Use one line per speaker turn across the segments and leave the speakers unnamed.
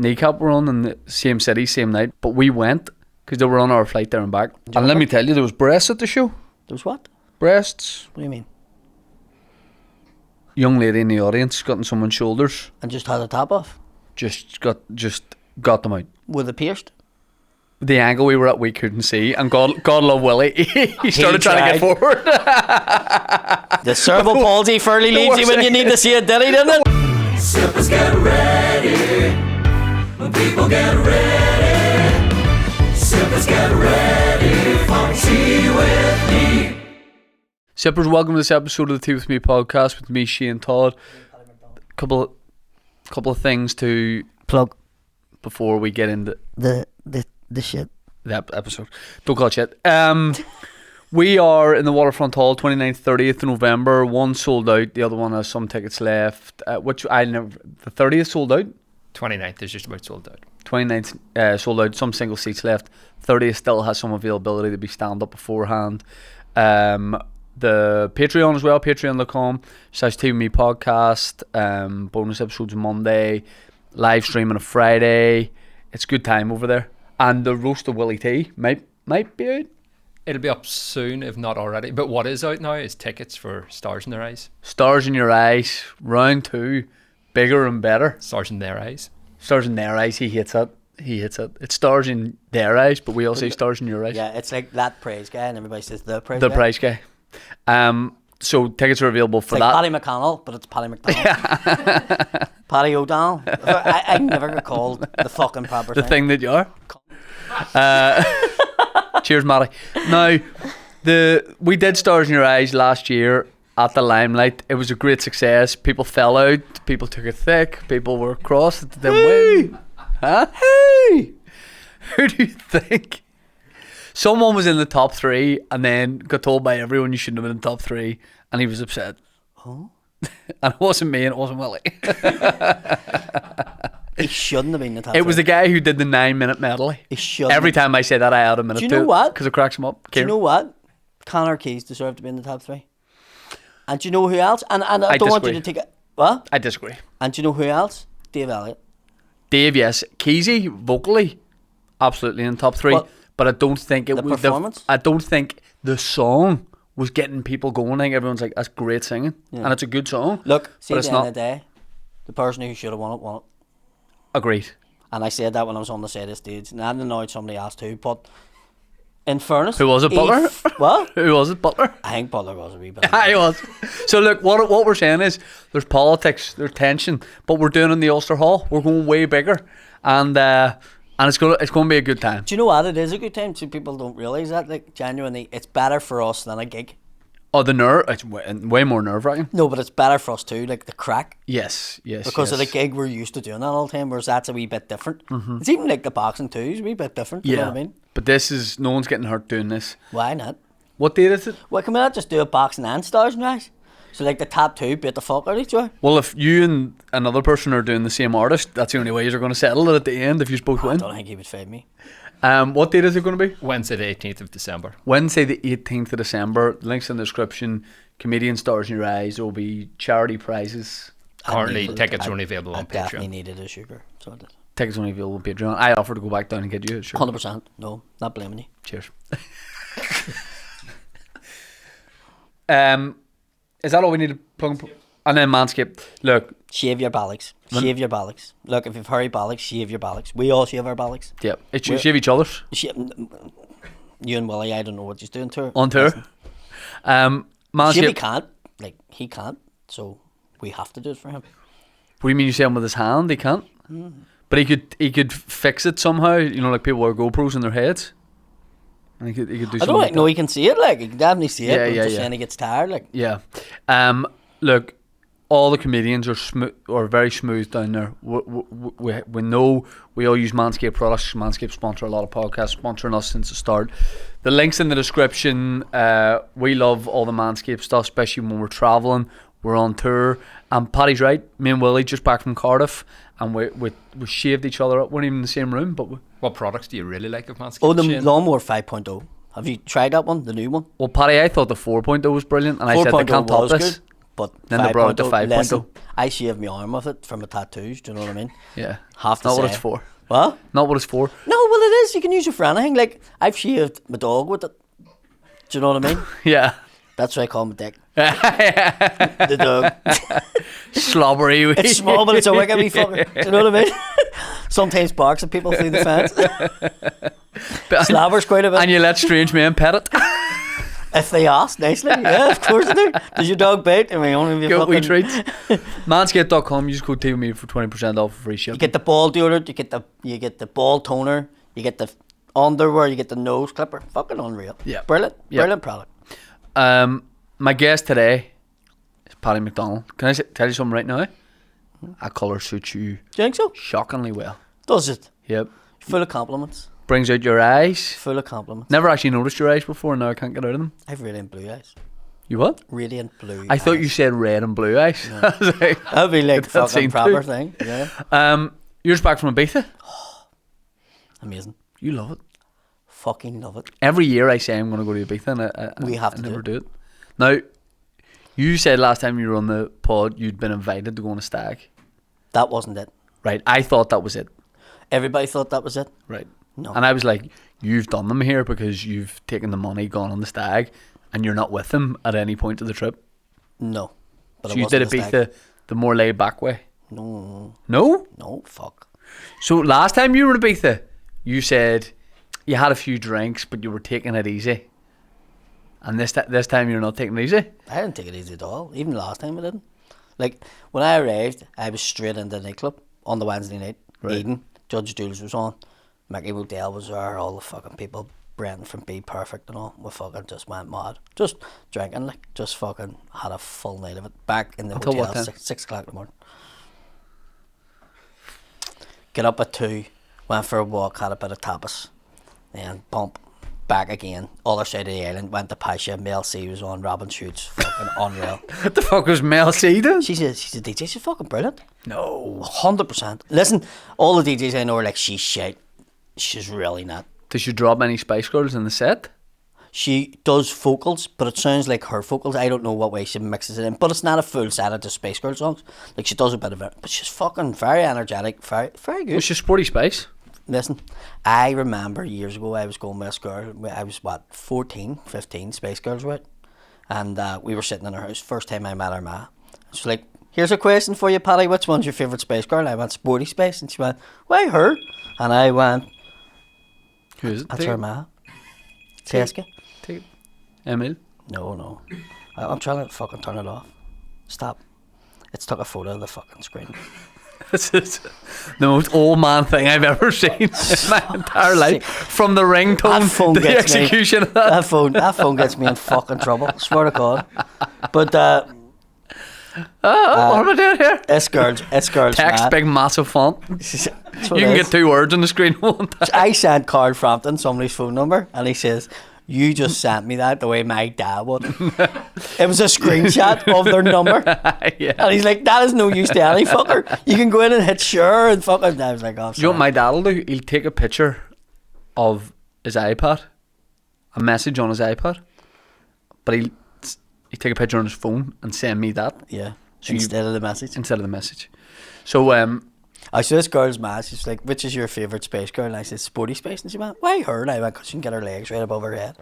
Kneecap were on in the same city, same night, but we went because they were on our flight there and back. And let me tell you, there was breasts at the show.
There was what?
Breasts.
What do you mean?
Young lady in the audience got on someone's shoulders.
And just had the top off?
Just got them out.
Were they pierced?
The angle we were at, we couldn't see, and God love Willie. he started trying to get forward.
The cerebral palsy fairly leaves you when you need to see it, didn't it?
Sippers get ready. When people get ready. Sippers get ready for tea with me.
Sippers, welcome to this episode of the Tea With Me podcast with me, Shane Todd. Couple of things to
plug
before we get into
the shit.
The episode. Don't call it shit. We are in the Waterfront Hall, 29th, 30th of November. One sold out, the other one has some tickets left. The 30th sold out.
29th is just about sold out.
29th sold out, some single seats left. 30th still has some availability to be stand up beforehand. The Patreon as well, patreon.com/TV podcast. Bonus episodes Monday, live stream on a Friday. It's a good time over there. And the roast of Willie T might be out.
It'll be up soon, if not already. But what is out now is tickets for Stars in Their Eyes.
Stars in Your Eyes, round 2, bigger and better.
Stars in Their Eyes.
Stars in Their Eyes, he hits it. It's stars in their eyes, but we all say stars in your eyes.
Yeah, it's like that praise guy, and everybody says the praise
the
guy.
price guy. So tickets are available for
it's like
that.
Paddy McDonnell, but it's Paddy McDonnell. Paddy O'Donnell. I never get called the fucking proper
the thing that you are. Cheers, Matty. Now, we did Stars in Your Eyes last year at the Limelight. It was a great success. People fell out. People took it thick. People were cross. It didn't win. Huh? Hey! Who do you think? Someone was in the top 3 and then got told by everyone you shouldn't have been in the top 3, and he was upset.
Oh?
And it wasn't me and it wasn't Willie.
He shouldn't have been in the top 3.
It was the guy who did the 9-minute medley.
He shouldn't.
Every time I say that, I add a minute to it.
Do you know what?
Because it cracks him up.
Do you know what? Connor Keys deserved to be in the top 3. And do you know who else? And I don't
disagree.
want you to take it. What?
I disagree.
And do you know who else? Dave Elliott.
Dave, yes. Keezy, vocally, absolutely in the top 3.
Well,
but I don't think it
the
was
performance?
I don't think the song was getting people going. I think everyone's like, that's great singing.
Yeah.
And it's a good song.
Look, see,
but
at
it's
the end
not.
of the day, the person who should have won it.
Agreed.
And I said that when I was on the side of stage, and that annoyed somebody else too. But in fairness,
Who was it, Butler?
What?
Who was it, Butler?
I think Butler was a wee bit.
I was. So look, what we're saying is there's politics, there's tension, but we're doing it in the Ulster Hall. We're going way bigger, and it's going to be a good time.
Do you know what? It is a good time. Some people don't realise that. Like, genuinely, it's better for us than a gig.
Oh, the nerve! It's way more nerve-wracking.
No, but it's better for us too. Like the crack.
Yes.
Because of the gig, we're used to doing that all the time, whereas that's a wee bit different. Mm-hmm. It's even like the boxing too. It's a wee bit different. You know what I mean?
But this is no one's getting hurt doing this.
Why not?
What date is it?
Well, can we not just do a boxing and Stars in Your Eyes? So like the top 2 beat the fuck out of each other.
Well, if you and another person are doing the same artist, that's the only way you're going to settle it at the end. If you both win.
I don't think he would fade me.
What date is it going to be?
Wednesday the 18th of December.
Wednesday the 18th of December. Links in the description. Comedian Stars in Your Eyes. There will be charity prizes.
Currently, tickets are only available on
I definitely
Patreon.
needed a sugar. So I did.
Tickets only available on Patreon. I offered to go back down and get you a shirt.
100%. No, not blaming you.
Cheers. Is that all we need to plug? And then Manscaped. Look.
Shave your bollocks. Shave your bollocks. Look, if you've hairy bollocks, shave your bollocks. We all shave our bollocks.
Yeah. Shave each other's.
You and Willie, I don't know what he's doing to her.
On tour. Manscaped.
Shave, he can't. Like, he can't. So we have to do it for him.
What do you mean you say him with his hand? He can't? But he could fix it somehow. You know, like people wear GoPros in their heads. And he could do something.
I don't like, no, he can see it. Like, he can definitely see it.
Yeah,
but
yeah,
just
yeah.
saying he gets tired. Like,
Yeah. Look, all the comedians are smooth or very smooth down there. We know we all use Manscaped products. Manscaped sponsor a lot of podcasts, sponsoring us since the start. The link's in the description. We love all the Manscaped stuff, especially when we're travelling. We're on tour. And Paddy's right. Me and Willie just back from Cardiff, and we shaved each other up. We weren't even in the same room, but
What products do you really like of Manscaped?
oh, the
Shane?
Lawnmower 5.0. Have you tried that one? The new one?
well, Paddy, I thought the 4.0 was brilliant, and I said they can't top
was
this.
good, But
Then they brought it to
5.0,
5.0.
listen, I shaved my arm with it from my tattoos. Do you know what I mean?
Yeah.
Have to
Not
say.
what it's for.
What?
Not what it's for.
No, well it is. You can use it for anything. Like I've shaved my dog with it. Do you know what I mean?
Yeah.
That's why I call him Dick. The dog.
Slobbery.
It's small, but it's a wicked wee fucker. Do you know what I mean? Sometimes barks at people through the fence. Slabbers quite a bit.
And you let strange men pet it.
If they ask nicely, yeah, of course they do. Does your dog bite? I mean, only if you
Got wee
fucking...
treats. Manscaped.com, use code TVMedia for 20% off for free shipping.
You get the ball deodorant, you get the ball toner, you get the underwear, you get the nose clipper. Fucking unreal.
Yeah.
Brilliant.
Yeah.
Brilliant product.
My guest today is Paddy McDonnell. Can I tell you something right now? That colour suits you
Do you think so?
shockingly well.
Does it?
Yep.
Full of compliments.
Brings out your eyes.
Full of compliments.
Never actually noticed your eyes before, now I can't get out of them.
I've radiant blue eyes.
You what?
Radiant blue
I thought
eyes.
you said red and blue eyes. I was like,
That'd be like
that
fucking
seemed
proper
too.
thing. Yeah.
You're just back from Ibiza.
Amazing.
You love it.
Fucking love it.
Every year I say I'm going to go to Ibiza and
We have
I
to
never
do
do it. Now, you said last time you were on the pod you'd been invited to go on a stag.
That wasn't it.
Right. I thought that was it.
Everybody thought that was it.
Right.
No.
And I was like, you've done them here because you've taken the money, gone on the stag, and you're not with them at any point of the trip.
No. But
So
it
you
wasn't
did
a stag.
the more laid back way.
No.
No?
No. Fuck.
So last time you were in Ibiza, you said you had a few drinks, but you were taking it easy. And this time you're not taking it easy?
I didn't take it easy at all. Even last time I didn't. Like, when I arrived, I was straight into the nightclub on the Wednesday night.
Right.
Eden, Judge Jules was on. Mickey Woodell was there, all the fucking people. Brendan from Be Perfect and all. We fucking just went mad. Just drinking, like, just fucking had a full night of it. Back in the
Until what
hotel,
time?
6 o'clock in the morning. Get up at 2, went for a walk, had a bit of tapas. Then bump, back again, other side of the island, went to Pasha, Mel C was on, Robin Shoots, fucking unreal.
What the fuck was Mel C doing?
She's a DJ, she's fucking brilliant.
No.
100%. Listen, all the DJs I know are like, she's shite. She's really not.
Did you drop any Spice Girls in the set?
She does vocals, but it sounds like her vocals. I don't know what way she mixes it in, but it's not a full set of just Spice Girl songs. Like, she does a bit of it, but she's fucking very energetic, very, very good.
Was she Sporty Spice?
Listen, I remember years ago I was going with this girl. I was, 14, 15, Spice Girls were out. And we were sitting in her house. First time I met her ma. She's like, here's a question for you, Paddy. Which one's your favourite Spice Girl? And I went, Sporty Spice. And she went, why her? And I went,
Who is it?
that's her ma. Teska?
Take it. Emil?
No. I'm trying to fucking turn it off. Stop. It's took a photo of the fucking screen.
This is the most old man thing I've ever seen in my entire life. From the ringtone
That phone
to the
gets me.
execution of that.
That phone gets me in fucking trouble. Swear to God. But
what am I doing here?
it's girls
Text,
mad.
big massive font.
That's
You
what
can
it
get
is.
2 words on the screen at one time.
I sent Carl Frampton somebody's phone number, and he says, you just sent me that the way my dad would. It was a screenshot of their number.
Yeah.
And he's like, that is no use to any fucker. You can go in and hit share and fucking... I was like, oh,
You know what
sorry.
my dad will do? He'll take a picture of his iPad, a message on his iPad, but he'll take a picture on his phone and send me that
Yeah,
So you-
instead of the message.
instead of the message. So
I saw this girl's mad. She's like, which is your favourite Spice Girl? And I said, Sporty Spice. And she went, why her? And I went, because she can get her legs right above her head.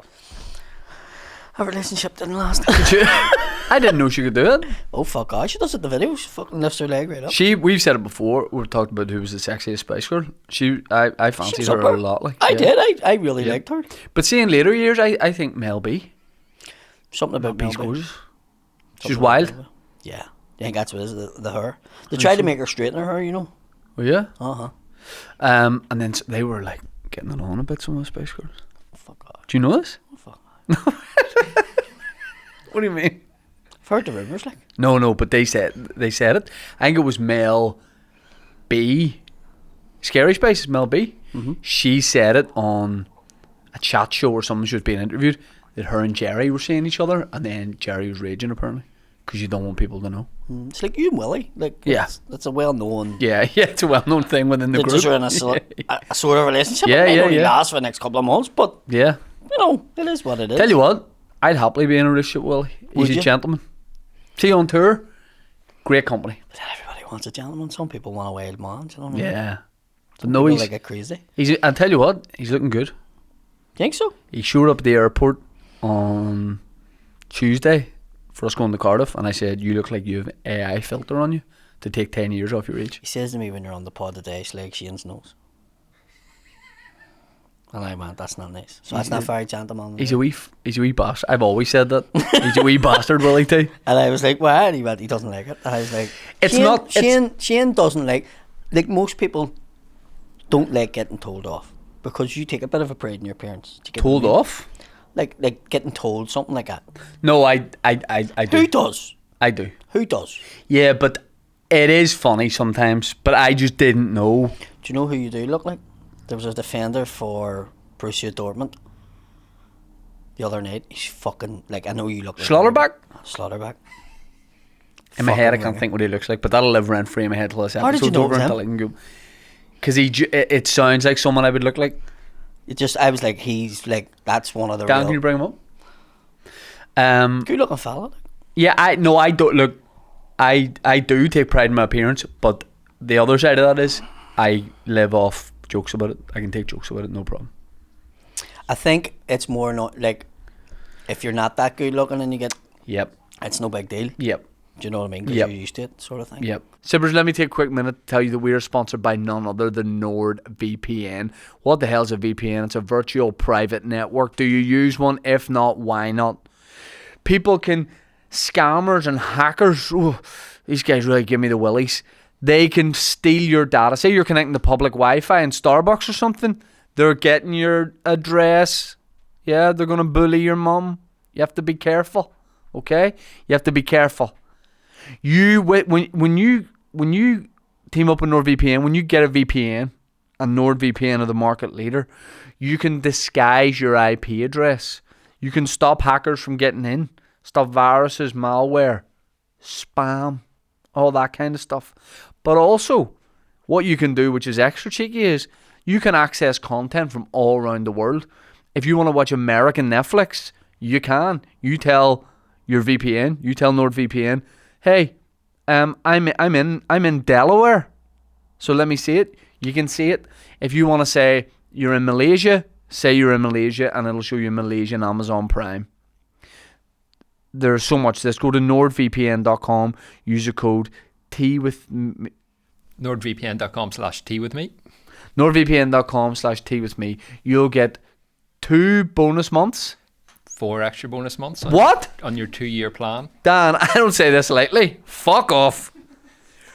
Our relationship didn't last.
I didn't know she could do it.
Oh, fuck off. She does it in the video. She fucking lifts her leg right up.
We've said it before. We've talked about who was the sexiest Spice Girl. I fancied
She's
her
up there.
a lot. Like
I
yeah.
did. I really
Yeah.
liked her.
But see, in later years, I think Mel B.
Something about
B's
Mel B.
gorgeous. She's
Something
wild.
about Mel B. Yeah. I think that's what it is, the hair. They tried to make her straighten her hair, you know.
Oh yeah.
Uh-huh.
And then they were like getting it on a bit. Some of the Spice Girls.
Fuck off.
Do you know this?
Oh, fuck off.
What do you mean?
I've heard the rumours, like.
No, but they said it. I think it was Mel B. Scary Spice is Mel B.
Mm-hmm.
She said it on a chat show or something. She was being interviewed that her and Jerry were seeing each other, and then Jerry was raging apparently because you don't want people to know.
It's like you and Willie. Like,
Yeah.
That's a well-known...
Yeah, it's a well-known thing within the
They're
group.
just in a sort of relationship.
Yeah,
It may
yeah,
only
yeah.
last for the next couple of months, but,
Yeah.
you know, it is what it is.
Tell you what, I'd happily be in a relationship with Willie.
Would
He's a
you?
gentleman. See you on tour. Great company.
But everybody wants a gentleman. Some people want a wild man. Do you know what I mean?
Yeah. But
Some
no,
people
he's,
like it crazy.
I'll tell you what, he's looking good.
Think so?
He showed up at the airport on Tuesday for us going to Cardiff, and I said, you look like you have AI filter on you to take 10 years off your age.
He says to me when you're on the pod today, it's like Shane's nose. And I went, that's not nice. So that's not very gentlemanly.
He's a wee bastard. I've always said that. He's a wee bastard, Willie T.
And I was like, why? And he went, he doesn't like it. And I was like,
It's
Shane,
not- it's-
Shane doesn't like most people don't like getting told off because you take a bit of a pride in your appearance. To get
Told
them-
off?
Like getting told, something like that.
No, I do.
Who does?
I do.
Who does?
Yeah, but it is funny sometimes, but I just didn't know.
Do you know who you do look like? There was a defender for Borussia Dortmund the other night. He's fucking, like, I know you look like
Schlotterbeck?
Slaughterback.
In my head, I
Fucking
can't
winger.
think what he looks like, but that'll live rent free in my head till this
How did you
episode's
know
over
it was
until I can go. Because it sounds like someone I would look like.
I was like, he's like, that's one of the
Dan, can you
real
bring him up?
good looking fella. Like.
Yeah, I don't look. I do take pride in my appearance, but the other side of that is I live off jokes about it. I can take jokes about it, no problem.
I think it's more not like if you're not that good looking and you get,
Yep.
it's no big deal.
Yep.
Do you know what I mean? Because
Yep.
you're used to it, sort of thing.
Yep. Sippers, let me take a quick minute to tell you that we are sponsored by none other than NordVPN. What the hell is a VPN? It's a virtual private network. Do you use one? If not, why not? People can, scammers and hackers, these guys really give me the willies. They can steal your data. Say you're connecting to public Wi-Fi in Starbucks or something. They're getting your address. Yeah, they're going to bully your mum. You have to be careful. Okay? You have to be careful. When you team up with NordVPN, when you get a VPN, and NordVPN are the market leader, you can disguise your IP address. You can stop hackers from getting in, stop viruses, malware, spam, all that kind of stuff. But also, what you can do, which is extra cheeky, is you can access content from all around the world. If you want to watch American Netflix, you can. You tell your VPN, you tell NordVPN, hey, I'm in Delaware, so let me see it. You can see it. If you want to say you're in Malaysia, say you're in Malaysia, and it'll show you Malaysian Amazon Prime. There's so much. Let's go to nordvpn.com. Use the code T with me.
NordVPN.com/tea with me.
nordvpn.com/T with me. You'll get 2 bonus months.
4 extra bonus months. On
What?
On your 2-year plan.
Dan, I don't say this lightly. Fuck off.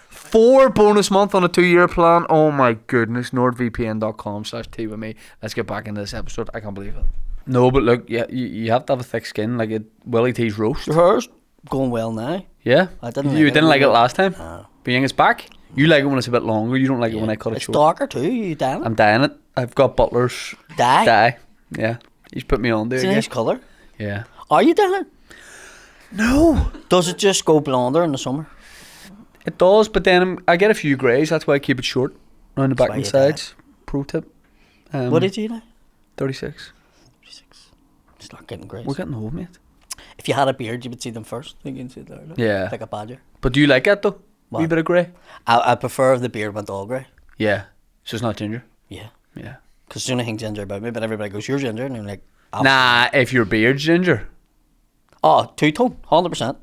4 bonus month on a 2-year plan. Oh my goodness. nordvpn.com/T with me. Let's get back into this episode. I can't believe it. No, but look, you have to have a thick skin, like it Willie T's roast.
Your hair's going well now.
Yeah.
I didn't
You
like it
didn't like it
when-
last time? Being it's back? You like it when it's a bit longer. You don't like it when I cut it
It's
short.
darker too. You damn
I'm dyeing it. I've got Butler's
dye.
Yeah. He's put me on there.
It's a
again.
nice colour.
Yeah.
Are you dyeing it?
No.
Does it just go blonder in the summer?
It does, but then I get a few greys. That's why I keep it short around the back
why
and
you dye it.
sides. Pro tip.
What did you now?
36.
Start getting greys.
We're getting old, mate.
If you had a beard, you would see them first. You can see it there. Look.
Yeah.
Like a badger.
But do you like it though?
What?
Wee bit of grey?
I prefer if the beard went all grey.
Yeah. So it's not ginger?
Yeah.
Yeah.
Because there's only thing ginger about me, but everybody goes, you're ginger. And I'm like,
Nah, if your beard's ginger.
Oh, two-tone, 100%.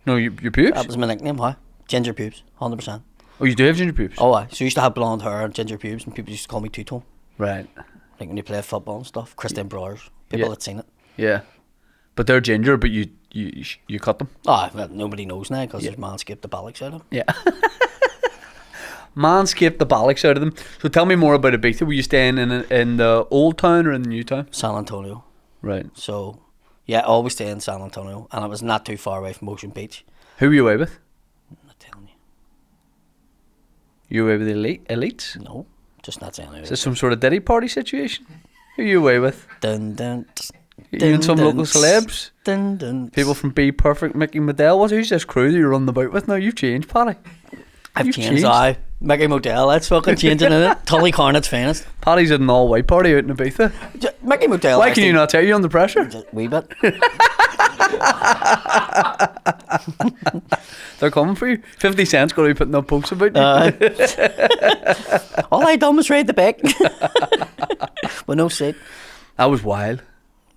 No, your pubes?
That was my nickname, huh? Ginger pubes, 100%.
Oh, you do have ginger pubes?
Oh, aye. So I used to have blonde hair and ginger pubes, and people used to call me two-tone.
Right.
Like when you play football and stuff. Christian Brothers. People
Yeah.
had seen it.
Yeah. But they're ginger, but you cut them?
Oh, well, nobody knows now because there's Manscaped the bollocks out of them.
Yeah. Manscaped the bollocks out of them. So tell me more about Ibiza. Were you staying in the old town or in the new town?
San Antonio.
Right.
So, yeah, I always stay in San Antonio, and it was not too far away from Ocean Beach.
Who were you away with?
I'm not telling you.
You were away with the elites?
No, just not saying
Is this some sort of Diddy party situation? Who are you away with?
Dun, dun, tss,
You and some
dun,
local
tss,
celebs?
Dun, dun, tss.
People from Be Perfect, Mickey McDonnell. Who's this crew that you're running about with now? You've changed, Paddy.
I've
You've
changed. Aye. Mickey Modell, that's fucking changing in it. Tully Cornet's finest.
Paddy's at an all-white party out in Ibiza.
Mickey Modell.
Why can you not tell you under pressure?
Wee bit.
They're coming for you. 50 Cent's going to be putting up posts about you.
All I done was read the back. With no seat.
That was wild.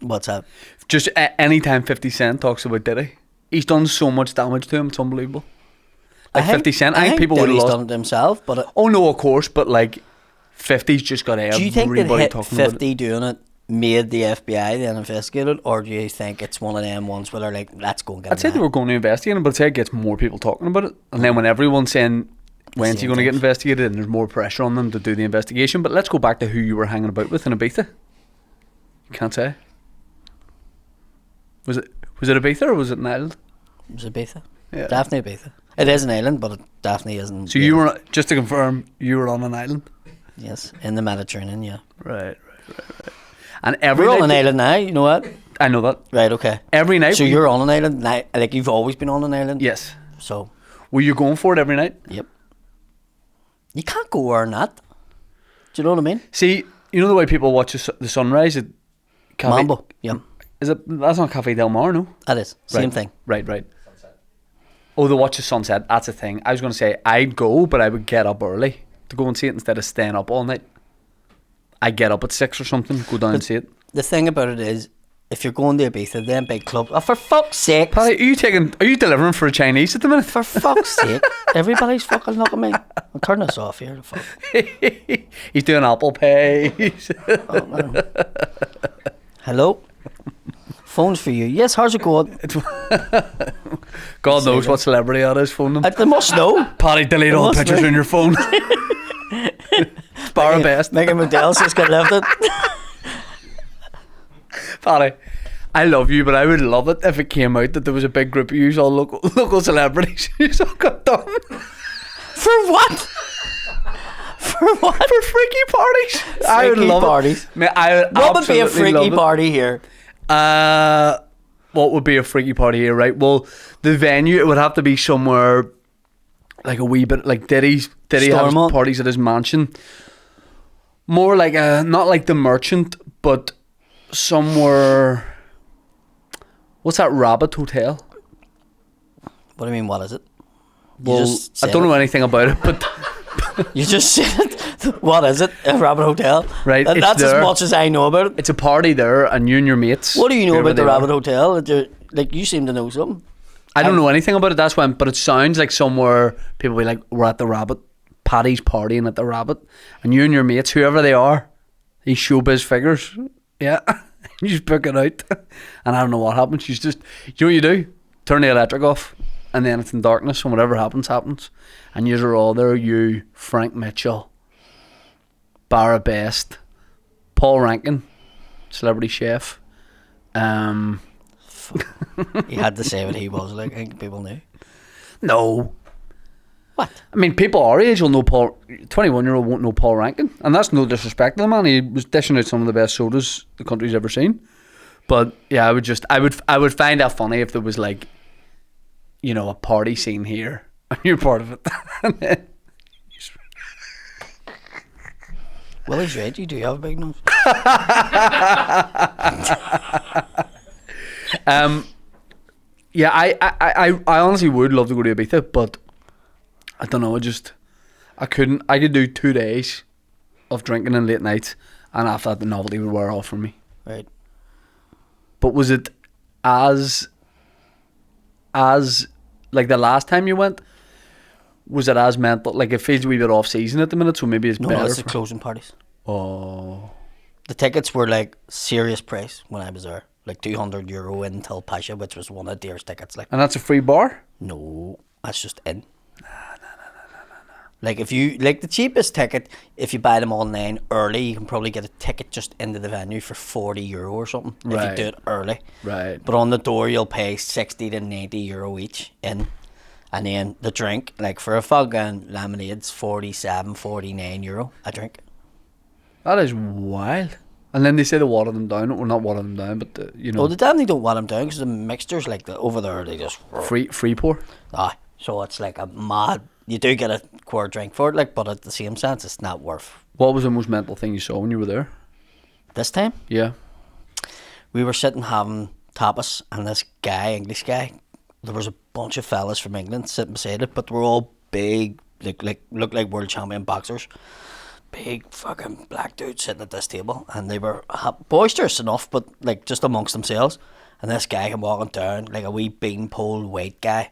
What's that?
Just anytime 50 Cent talks about Diddy, he's done so much damage to him. It's unbelievable. Like 50 Cent, I think people would have
Diddy's
lost.
done it himself, but
Oh no, of course, but like 50's just got everybody
do you think that hit
talking about
50
it.
doing it made the FBI then investigate it, or do you think it's one of them ones where they're like, let's go and get
I'd say they were going to investigate him, but I'd say it gets more people talking about it. And then when everyone's saying, when's he
Same
going to get
things.
investigated, and there's more pressure on them to do the investigation. But let's go back to who you were hanging about with in Ibiza. You can't say. Was it Ibiza or was it an island?
It was Ibiza.
Yeah.
Definitely Ibiza. It is an island, but it definitely isn't.
So you were, just to confirm, you were on an island?
Yes, in the Mediterranean, yeah.
Right. And every
We're on
night...
an island now, you know what?
I know that.
Right, okay.
Every night...
So you're on an island now, like you've always been on an island?
Yes.
So,
Were you going for it every night?
yep. You can't go where not. Do you know what I mean?
See, you know the way people watch the sunrise at Cafe...
Mambo, yeah.
Is it? That's not Cafe Del Mar, no?
That is. Same
Right.
thing.
Right. Oh, the watch the sunset. That's a thing. I was going to say I'd go, but I would get up early to go and see it instead of staying up all night. I'd get up at 6 or something, go down and see it.
The thing about it is, if you're going to Ibiza, then big club. Oh, for fuck's sake.
Paddy, are you delivering for a Chinese at the minute?
For fuck's sake. Everybody's fucking looking at me. I'll turn this off here. Fuck.
He's doing Apple Pay.
Oh, man. Hello? Phone's for you. Yes, how's it going?
God knows what celebrity that is phoning them.
They must know.
Paddy, delete all the
must
pictures
be.
on your phone. Bar best.
Megan McDonnell's just got lifted.
Paddy, I love you, but I would love it if it came out that there was a big group of you, all local celebrities, who all got done
For what? For what?
for freaky parties. I would
Freaky
love
parties.
it. Man, I would
What would be a
absolutely
freaky
love it.
party here?
What would be a freaky party here, right? Well, the venue, it would have to be somewhere like a wee bit like Diddy has
Stormont.
parties at his mansion. More like not like the Merchant, but somewhere. What's that Rabbit Hotel?
What do you mean, what is it?
Well,
just
I
said
don't know
it.
anything about it, but
You just said it. What is it? A Rabbit Hotel?
Right, it's
That's
there.
as much as I know about it.
it's a party there, and you and your mates.
What do you know
whoever
about the
they are.
Rabbit Hotel? Like, you seem to know something.
I don't know anything about it. That's why, but it sounds like somewhere people be like, "We're at the Rabbit." Paddy's partying at the Rabbit, and you and your mates, whoever they are, these showbiz figures, yeah, you just book it out, and I don't know what happens. You just, you know what you do? Turn the electric off, and then it's in darkness, and whatever happens, and you're all there. You, Frank Mitchell, Barra Best, Paul Rankin, celebrity chef.
He had to say what he was like. I think people knew.
No.
What?
I mean, people our age will know Paul. 21-year-old won't know Paul Rankin, and that's no disrespect to the man. He was dishing out some of the best sodas the country's ever seen. But yeah, I would find that funny if there was like, you know, a party scene here and you're part of it. And then
Willie's right. You do have a big nose.
yeah, I honestly would love to go to Ibiza, but I don't know. I couldn't. I could do 2 days of drinking and late nights, and after that, the novelty would wear off for me.
Right.
But was it as like the last time you went? Was it as mental? Like it feels a wee bit off season at the minute, so maybe it's
No,
better.
it's the closing parties.
Oh,
The tickets were like serious price when I was there. Like €200 in till Pasha, which was one of the dearest tickets. Like,
and that's a free bar.
no, that's just in. No. Like if you like the cheapest ticket, if you buy them online early, you can probably get a ticket just into the venue for €40 or something. If
Right.
you do it early.
Right.
But on the door, you'll pay €60 to €90 each in. And then the drink, like for a fucking lemonade's €47-49 a drink.
That is wild. And then they say they water them down. Well, not water them down, but you know,
Well, they definitely don't want them down because the mixtures like over there, they just
free pour.
so it's like a mad. You do get a quart drink for it, like, but at the same sense, it's not worth.
What was the most mental thing you saw when you were there?
This time
Yeah.
we were sitting having tapas, and this guy, English guy, there was a bunch of fellas from England sitting beside it, but they were all big, looked like world champion boxers. Big fucking black dudes sitting at this table, and they were boisterous enough, but like just amongst themselves. And this guy came walking down, like a wee beanpole weight guy,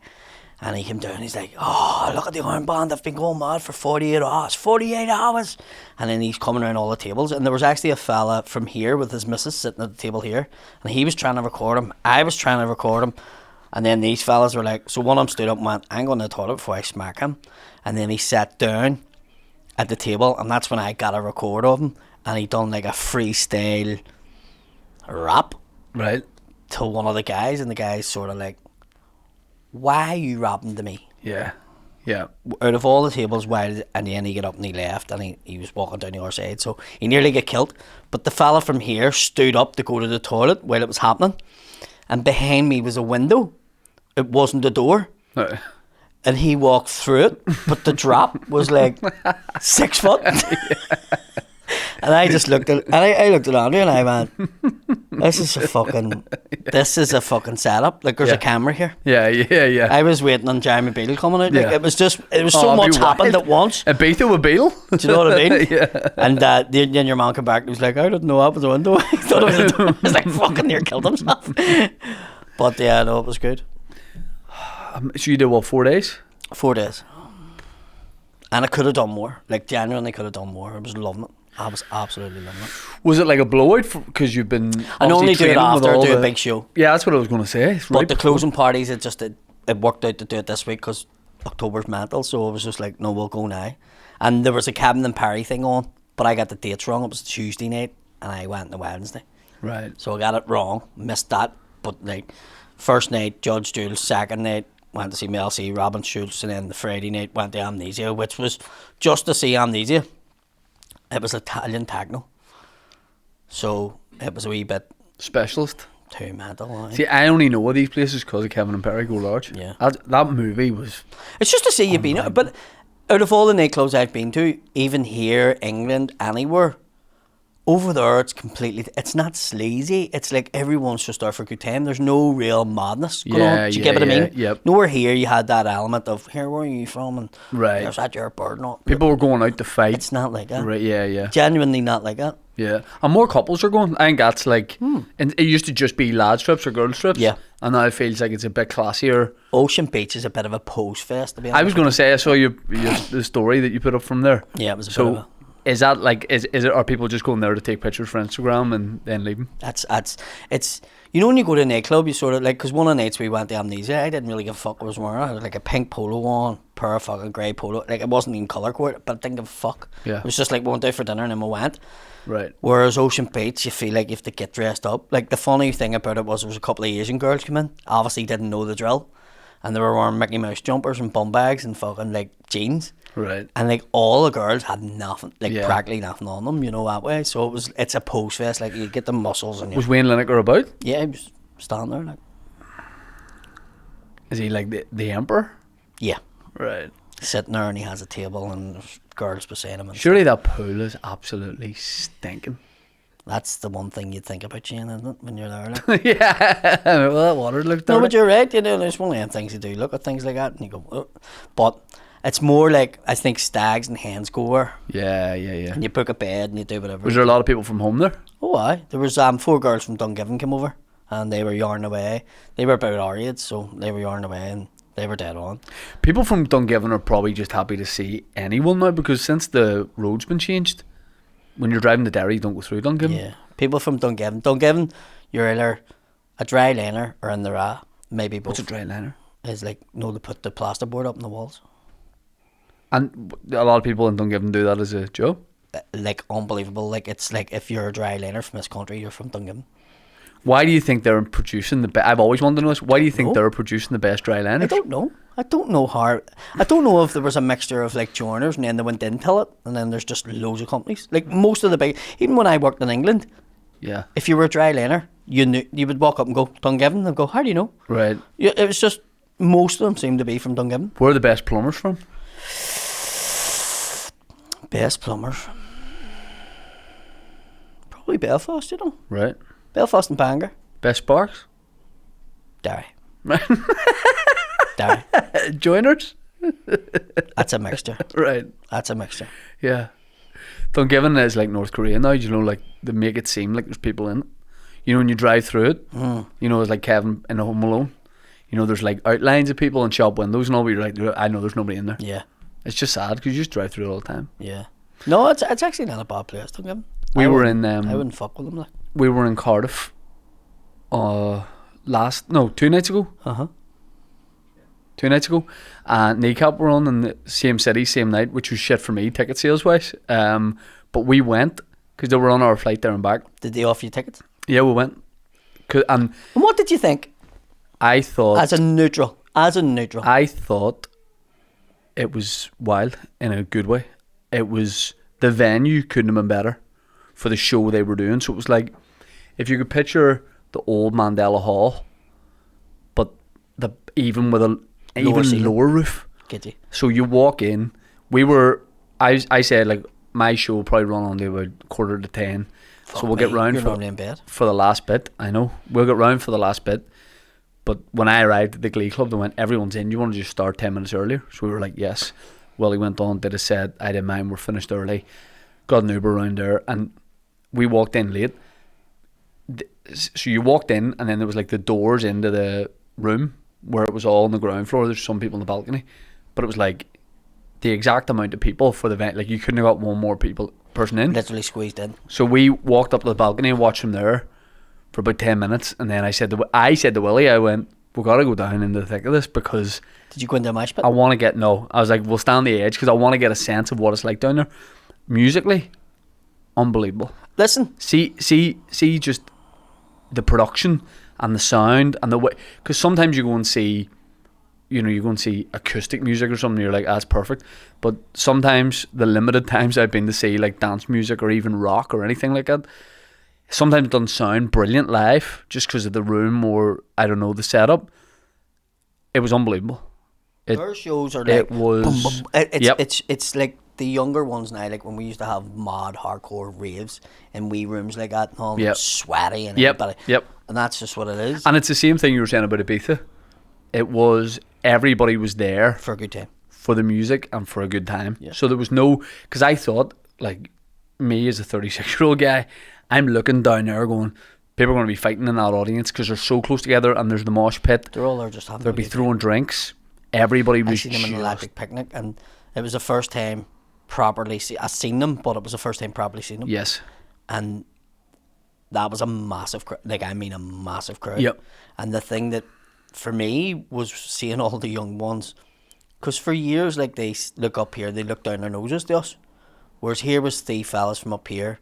and he came down, he's like, oh, look at the armband, they've been going mad for 48 hours, 48 hours. And then he's coming around all the tables, and there was actually a fella from here with his missus sitting at the table here, and he was trying to record him, I was trying to record him, and then these fellas were like, so one of them stood up and went, I'm going to the toilet before I smack him. And then he sat down at the table, and that's when I got a record of him, and he done like a freestyle rap
Right.
to one of the guys, and the guy's sort of like, why are you rapping to me?
Yeah. Yeah.
Out of all the tables, why did, and then he got up and he left, and he was walking down the other side, so he nearly got killed. But the fella from here stood up to go to the toilet while it was happening, and behind me was a window. It wasn't a door.
Right.
And he walked through it, but the drop was like 6 foot. And I just looked at, and I looked at Andrew and I went, this is a fucking setup. Like, there's a camera here.
Yeah.
I was waiting on Jeremy Beale coming out. Like,
Yeah.
it was so much happened at once.
Ibiza with Beale.
Do you know what I mean?
Yeah.
And then your man came back and was like, I didn't know that was a window. I thought it was a door. He was like, fucking near killed himself. But yeah, no, it was good.
So you did what, 4 days?
4 days. And I could have done more. Like, genuinely could have done more. I was loving it. I was absolutely loving it.
Was it like a blowout? Because you've been.
I normally do it
training with
after I
all
do a
the-
big show.
Yeah, that's what I was going to say. It's
But
right
the
before.
closing parties, it worked out to do it this week because October's mental. So I was just like, no, we'll go now. And there was a Cabin and Perry thing on, but I got the dates wrong. It was Tuesday night, and I went on Wednesday.
Right.
So I got it wrong, missed that. But like, first night, Judge Jules. Second night, went to see Mel C, Robin Schultz, and then the Friday night went to Amnesia, which was just to see Amnesia. It was Italian techno, so it was a wee bit
Specialist.
too mental.
See, I only know of these places because of Kevin and Perry Go Large.
Yeah.
That movie was.
It's just to see you been, but out of all the nightclubs I've been to, even here, England, anywhere, over there it's not sleazy. It's like everyone's just there for a good time. There's no real madness going on. Do you get what I mean?
Yep.
Nowhere here you had that element of, here, where are you from? And
Right.
there's that your bird. No,
People were going out to fight.
it's not like that.
Right, yeah.
Genuinely not like that.
Yeah. And more couples are going. I think that's like. And it used to just be lad strips or girl strips.
Yeah.
And now it feels like it's a bit classier.
Ocean Beach is a bit of a pose fest, to be honest.
I was going to say, I saw the story that you put up from there.
Yeah, it was a bit of
So
a...
is that like, is it, are people just going there to take pictures for Instagram and then leaving?
It's you know, when you go to a nightclub, you sort of like, because one of the nights we went to Amnesia, I didn't really give a fuck what I was wearing. I had like a pink polo on, pair of fucking grey polo, like it wasn't even colour coordinated, but I didn't give a fuck.
Yeah.
It was just like we went out for dinner and then we went.
Right.
Whereas Ocean Beach, you feel like you have to get dressed up. Like, the funny thing about it was there was a couple of Asian girls come in, obviously didn't know the drill, and they were wearing Mickey Mouse jumpers and bum bags and fucking like jeans.
Right.
And like all the girls had nothing, like
Yeah.
practically nothing on them, you know, that way. So it's a pose fest, like you get the muscles and
Was Wayne Lineker about?
yeah, he was standing there like,
Is he like the emperor?
yeah,
Right.
sitting there, and he has a table and there's girls beside him. And
Surely that pool is absolutely stinking.
that's the one thing you'd think about, Shane, isn't it, when you're there? Like.
Yeah. Well, that water looked
No,
dirty.
but you're right. You know, there's one of them things you do. Look at things like that, and you go, oh. But it's more like, I think stags and hens go there,
Yeah.
and you book a bed and you do whatever.
Was there a lot of people from home there?
Oh, aye. There was 4 girls from Dungiven came over, and they were yarning away. They were about our age, so they were yarning away, and they were dead on.
People from Dungiven are probably just happy to see anyone now, because since the road's been changed, when you're driving to Derry, you don't go through Dungiven.
Yeah, people from Dungiven. Dungiven, you're either a dry liner or in the Ra, maybe both.
What's a dry liner?
Is like, no, they put the plasterboard up on the walls.
And a lot of people in Dungiven do that as a job.
Like, unbelievable. Like, it's like, if you're a dry liner from this country, you're from Dungiven.
Why do you think they're producing the best? I've always wanted to know this. Why do you think
know.
they're producing the best dry
I
liners?
don't know. I don't know how. I don't know if there was a mixture of like joiners and then they went into it, and then there's just loads of companies. Like, most of the big, even when I worked in England,
Yeah.
if you were a dry liner, you knew, you would walk up and go, Dungiven. They'd go, how do you know?
Right.
Yeah, it was just, most of them seemed to be from Dungiven.
Where are the best plumbers from?
Best plumbers. Probably Belfast, you know.
Right.
Belfast and Bangor.
Best sparks?
Derry. Derry.
Joiners?
That's a mixture.
Right.
That's a mixture.
Yeah. Dungiven is like North Korea now, you know, like they make it seem like there's people in it. You know, when you drive through it, you know, it's like Kevin in a Home Alone. You know, there's like outlines of people and shop windows and all, but you're like, I know there's nobody in there.
Yeah.
It's just sad because you just drive through it all the time.
Yeah. No, it's actually not a bad place, Dungiven.
We were in
I wouldn't fuck with them, like.
we were in Cardiff 2 nights ago. 2 nights ago, and Kneecap were on in the same city, same night, which was shit for me, ticket sales wise. But we went because they were on our flight there and back.
Did they offer you tickets?
Yeah, we went. And
what did you think?
I thought,
As a neutral.
I thought it was wild in a good way. It was, the venue couldn't have been better for the show they were doing. So it was like, if you could picture the old Mandela Hall, but even with a lower roof.
Get you.
So you walk in. I said like my show will probably run on to about 10:15. So we'll get round
You're normally in bed.
for the last bit. I know we'll get round for the last bit. But when I arrived at the Glee Club, they went, everyone's in. You want to just start 10 minutes earlier? So we were like, yes. Willie went on, did a set. I didn't mind. We're finished early. Got an Uber around there, and we walked in late. So you walked in, and then there was like the doors into the room where it was all on the ground floor. There's some people on the balcony, but it was like the exact amount of people for the event. Like you couldn't have got one more person in.
Literally squeezed in.
So we walked up to the balcony and watched them there for about 10 minutes, and then I said to Willie, I went, we got to go down into the thick of this because
Did you go into a mosh pit?
I want to get, no, I was like, we'll stand the edge because I want to get a sense of what it's like down there. Musically, unbelievable.
Listen.
See just the production and the sound and the way, because sometimes you go and see, you go and see acoustic music or something, you're like, that's perfect. But sometimes the limited times I've been to see like dance music or even rock or anything like that, sometimes it doesn't sound brilliant live just because of the room or I don't know, the setup. It was unbelievable.
Their shows are like
it was
boom, boom. It's like the younger ones now, like when we used to have mad hardcore raves in wee rooms like that and all sweaty and everybody.
Yep.
And that's just what it is.
And it's the same thing you were saying about Ibiza. It was, everybody was there
For a good time.
for the music and for a good time.
Yeah.
So there was no, because I thought, like, me as a 36-year-old guy, I'm looking down there going, people are going to be fighting in that audience because they're so close together and there's the mosh pit.
They're all there just having
They'll be throwing drinks. Everybody was
I seen them in an electric picnic, and it was the first time properly I seen them, but it was the first time properly seen them.
Yes.
And that was a massive crowd. Like, I mean a massive crowd.
Yep.
And the thing that for me was seeing all the young ones, because for years, like, they look up here, they look down their noses to us, whereas here was three fellas from up here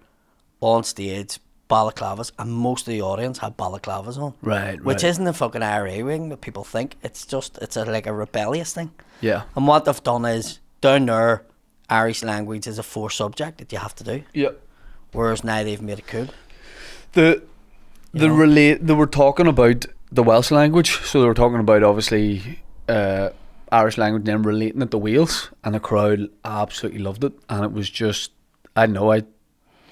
on stage, balaclavas, and most of the audience had balaclavas on.
Right.
Which isn't a fucking IRA ring that people think. It's just, like a rebellious thing.
Yeah.
And what they've done is, down there, Irish language is a forced subject that you have to do.
Yeah.
Whereas now they've made it cool.
They were talking about the Welsh language, so they were talking about obviously Irish language and then relating it to Wales, and the crowd absolutely loved it. And it was just, I don't know, I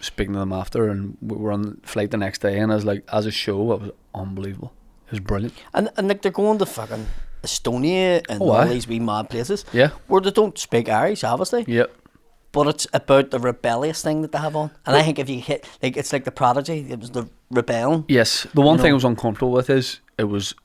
speaking to them after, and we were on the flight the next day, and I was like, as a show, it was unbelievable. It was brilliant.
And like they're going to fucking Estonia and all these wee mad places.
Yeah.
Where they don't speak Irish, obviously.
Yep.
But it's about the rebellious thing that they have on. And I think if you hit, like, it's like the Prodigy, it was the rebelling.
Yes. The one thing I was uncomfortable with is it was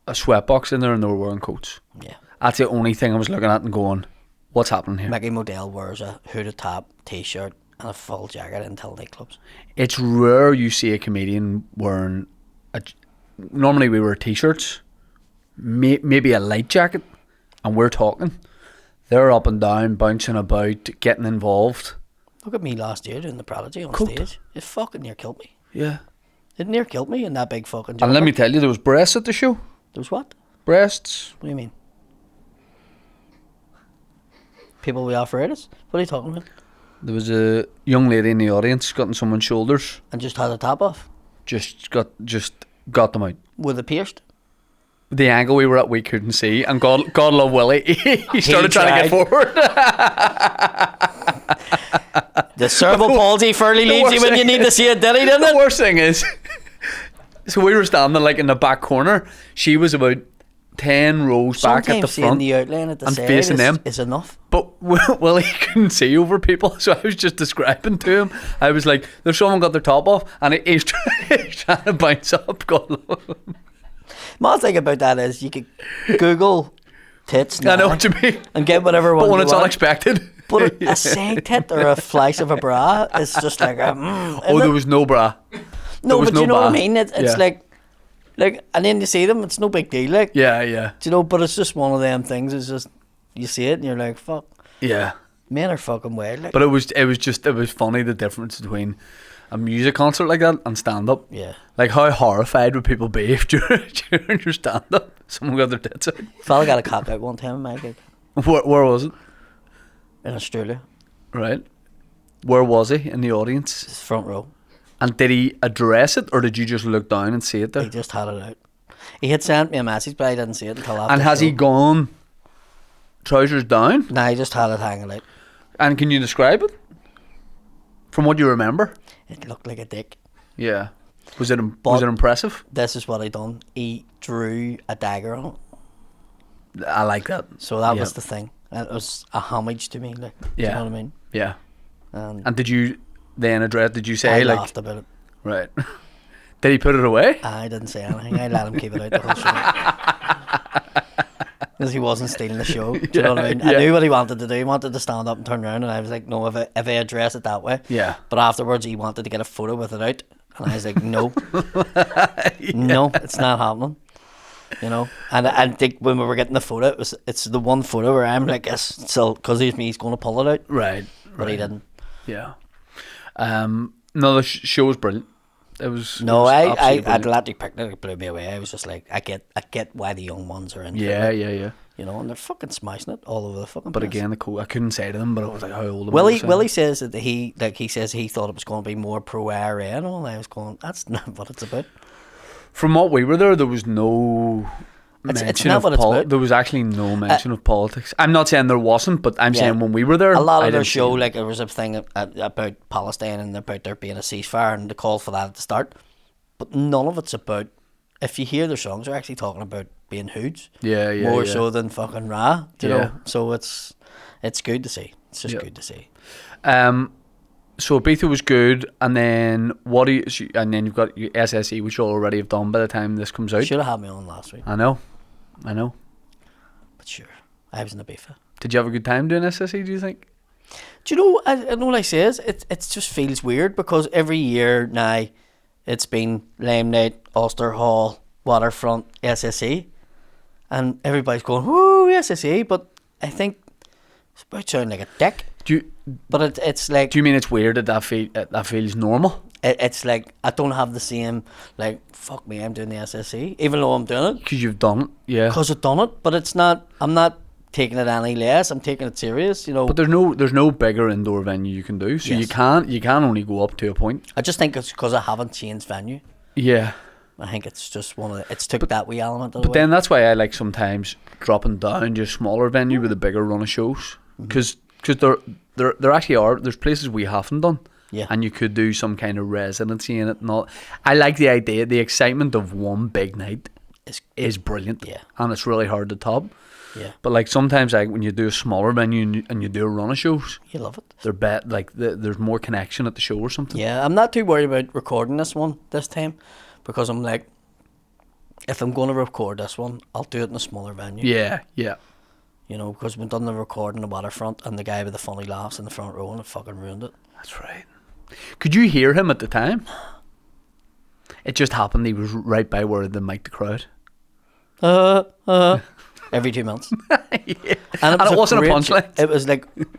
a sweatbox in there and they were wearing coats.
Yeah.
That's the only thing I was looking at and going, what's happening here?
Mickey Modell wears a hooded top, t-shirt, and a full jacket until nightclubs.
It's rare you see a comedian wearing normally we wear t-shirts, maybe a light jacket, and we're talking. They're up and down, bouncing about, getting involved.
Look at me last year doing the Prodigy on
Coat.
stage. It fucking near killed me.
Yeah.
It near killed me in that big fucking jumper.
And let me tell you, there was breasts at the show.
There was what?
Breasts.
What do you mean? People with arthritis? What are you talking about?
There was a young lady in the audience got on someone's shoulders.
And just had the top off?
Just got them out.
With it pierced?
The angle we were at, we couldn't see, and God love Willie. he started trying to get forward.
The cerebral palsy fairly leaves you when you need to see it, didn't
The
it?
worst thing is, So we were standing like in the back corner. She was about 10 rows back at the
Sometimes seeing
front.
the outline at the
and
side
facing them.
is enough.
But Willie couldn't see over people, so I was just describing to him. I was like, "There's someone got their top off, and he's trying to bounce up."
My thing about that is you could Google tits now
I know what you mean.
and get whatever one
But when
you
it's
want.
unexpected.
But a side tit or a flash of a bra is just like
Oh, there was no bra.
no,
was
but
no
you know what I
bra.
mean? It's
Yeah.
like, and then you see them, it's no big deal, like,
Yeah, yeah,
do you know, but it's just one of them things, it's just, you see it and you're like, fuck,
yeah.
men are fucking weird, like.
But it was funny the difference between a music concert like that and stand up.
Yeah.
Like how horrified would people be if during your stand up someone got their tits out?
Fella got a cock out one time in my gig
Where was it?
in Australia,
Right. Where was he in the audience?
it's front row.
And did he address it, or did you just look down and see it
He
there?
just had it out. He had sent me a message, but I didn't see it until after.
And
the
has he
show.
gone trousers down?
No, he just had it hanging out.
And can you describe it from what you remember?
It looked like a dick.
Yeah. Was it
But-
impressive?
This is what he done. He drew a dagger on it.
I like that.
So that
Yeah.
was the thing. It was a homage to me, like, do you
Yeah.
know what I mean?
Yeah.
And
And did you then address? Did you
I
say like
laughed about it.
right? Did he put it away?
I didn't say anything. I let him keep it out the whole show. Because he wasn't stealing the show. Do you know what I mean?
Yeah.
I knew what he wanted to do. He wanted to stand up and turn around, and I was like, no, if I address it that way.
Yeah.
But afterwards, he wanted to get a photo with it out. And I was like, no. No, it's not happening. You know? And I think when we were getting the photo, it's the one photo where I'm like, yes, so, because he's going to pull it out.
Right.
But he didn't.
Yeah. No, the show was brilliant. It was.
No,
it was
I
absolutely
at
brilliant.
Atlantic Picnic, it blew me away. I was just like, I get why the young ones are in.
Yeah, yeah, yeah.
You know, and they're fucking smashing it all over the fucking
But
place.
again, I couldn't say to them, but I was like, how old am I?
Willie says that he says he thought it was going to be more pro IRA and all. I was going, that's not what it's about.
From what we were there was no
It's
mention
not
of
what it's about.
There was actually no mention of politics. I'm not saying there wasn't, but I'm
Yeah.
saying when we were there,
A lot
I
of their
didn't see
show,
it.
like, it was a thing about Palestine and about there being a ceasefire and the call for that at the start. But none of it's about, if you hear their songs, they're actually talking about being hoods.
Yeah, yeah,
More
yeah.
so than fucking Ra, do you
Yeah.
know? So it's good to see. It's just
Yeah.
good to see.
So Ibiza was good, and then and then you've got your SSE, which you'll already have done by the time this comes out.
Should have had me on last week,
I know.
but sure. I was in Ibiza.
Did you have a good time doing SSE, do you think?
Do you know, I know what I say is, it just feels weird because every year now it's been Lame Night, Ulster Hall, Waterfront, SSE, and everybody's going, woo, SSE, but I think it's about sounding like a dick. But it's like,
Do you mean it's weird that feels normal?
it's like, I don't have the same, like, fuck me, I'm doing the SSE, even though I'm doing it,
Because you've done it, yeah.
because I've done it, but it's not, I'm not taking it any less, I'm taking it serious, you know.
But there's no bigger indoor venue you can do, so
Yes.
you can only go up to a point.
I just think it's because I haven't changed venue.
Yeah.
I think it's just one of the, it's took that wee element of
But then that's why I like sometimes dropping down to a smaller venue with a bigger run of shows, because there actually are, there's places we haven't done.
Yeah.
And you could do some kind of residency in it and all. I like the idea, the excitement of one big night is brilliant.
Yeah.
And it's really hard to top.
Yeah.
But like sometimes like when you do a smaller venue and you do a run of shows,
You love it.
they're there's more connection at the show or something.
Yeah, I'm not too worried about recording this one this time because I'm like, if I'm going to record this one, I'll do it in a smaller venue.
Yeah, yeah.
You know, because we've done the recording in the Waterfront and the guy with the funny laughs in the front row and it fucking ruined it.
That's right. Could you hear him at the time? It just happened he was right by where they mic'd the crowd.
Every 2 months.
Yeah.
And
it wasn't a
great
punchline.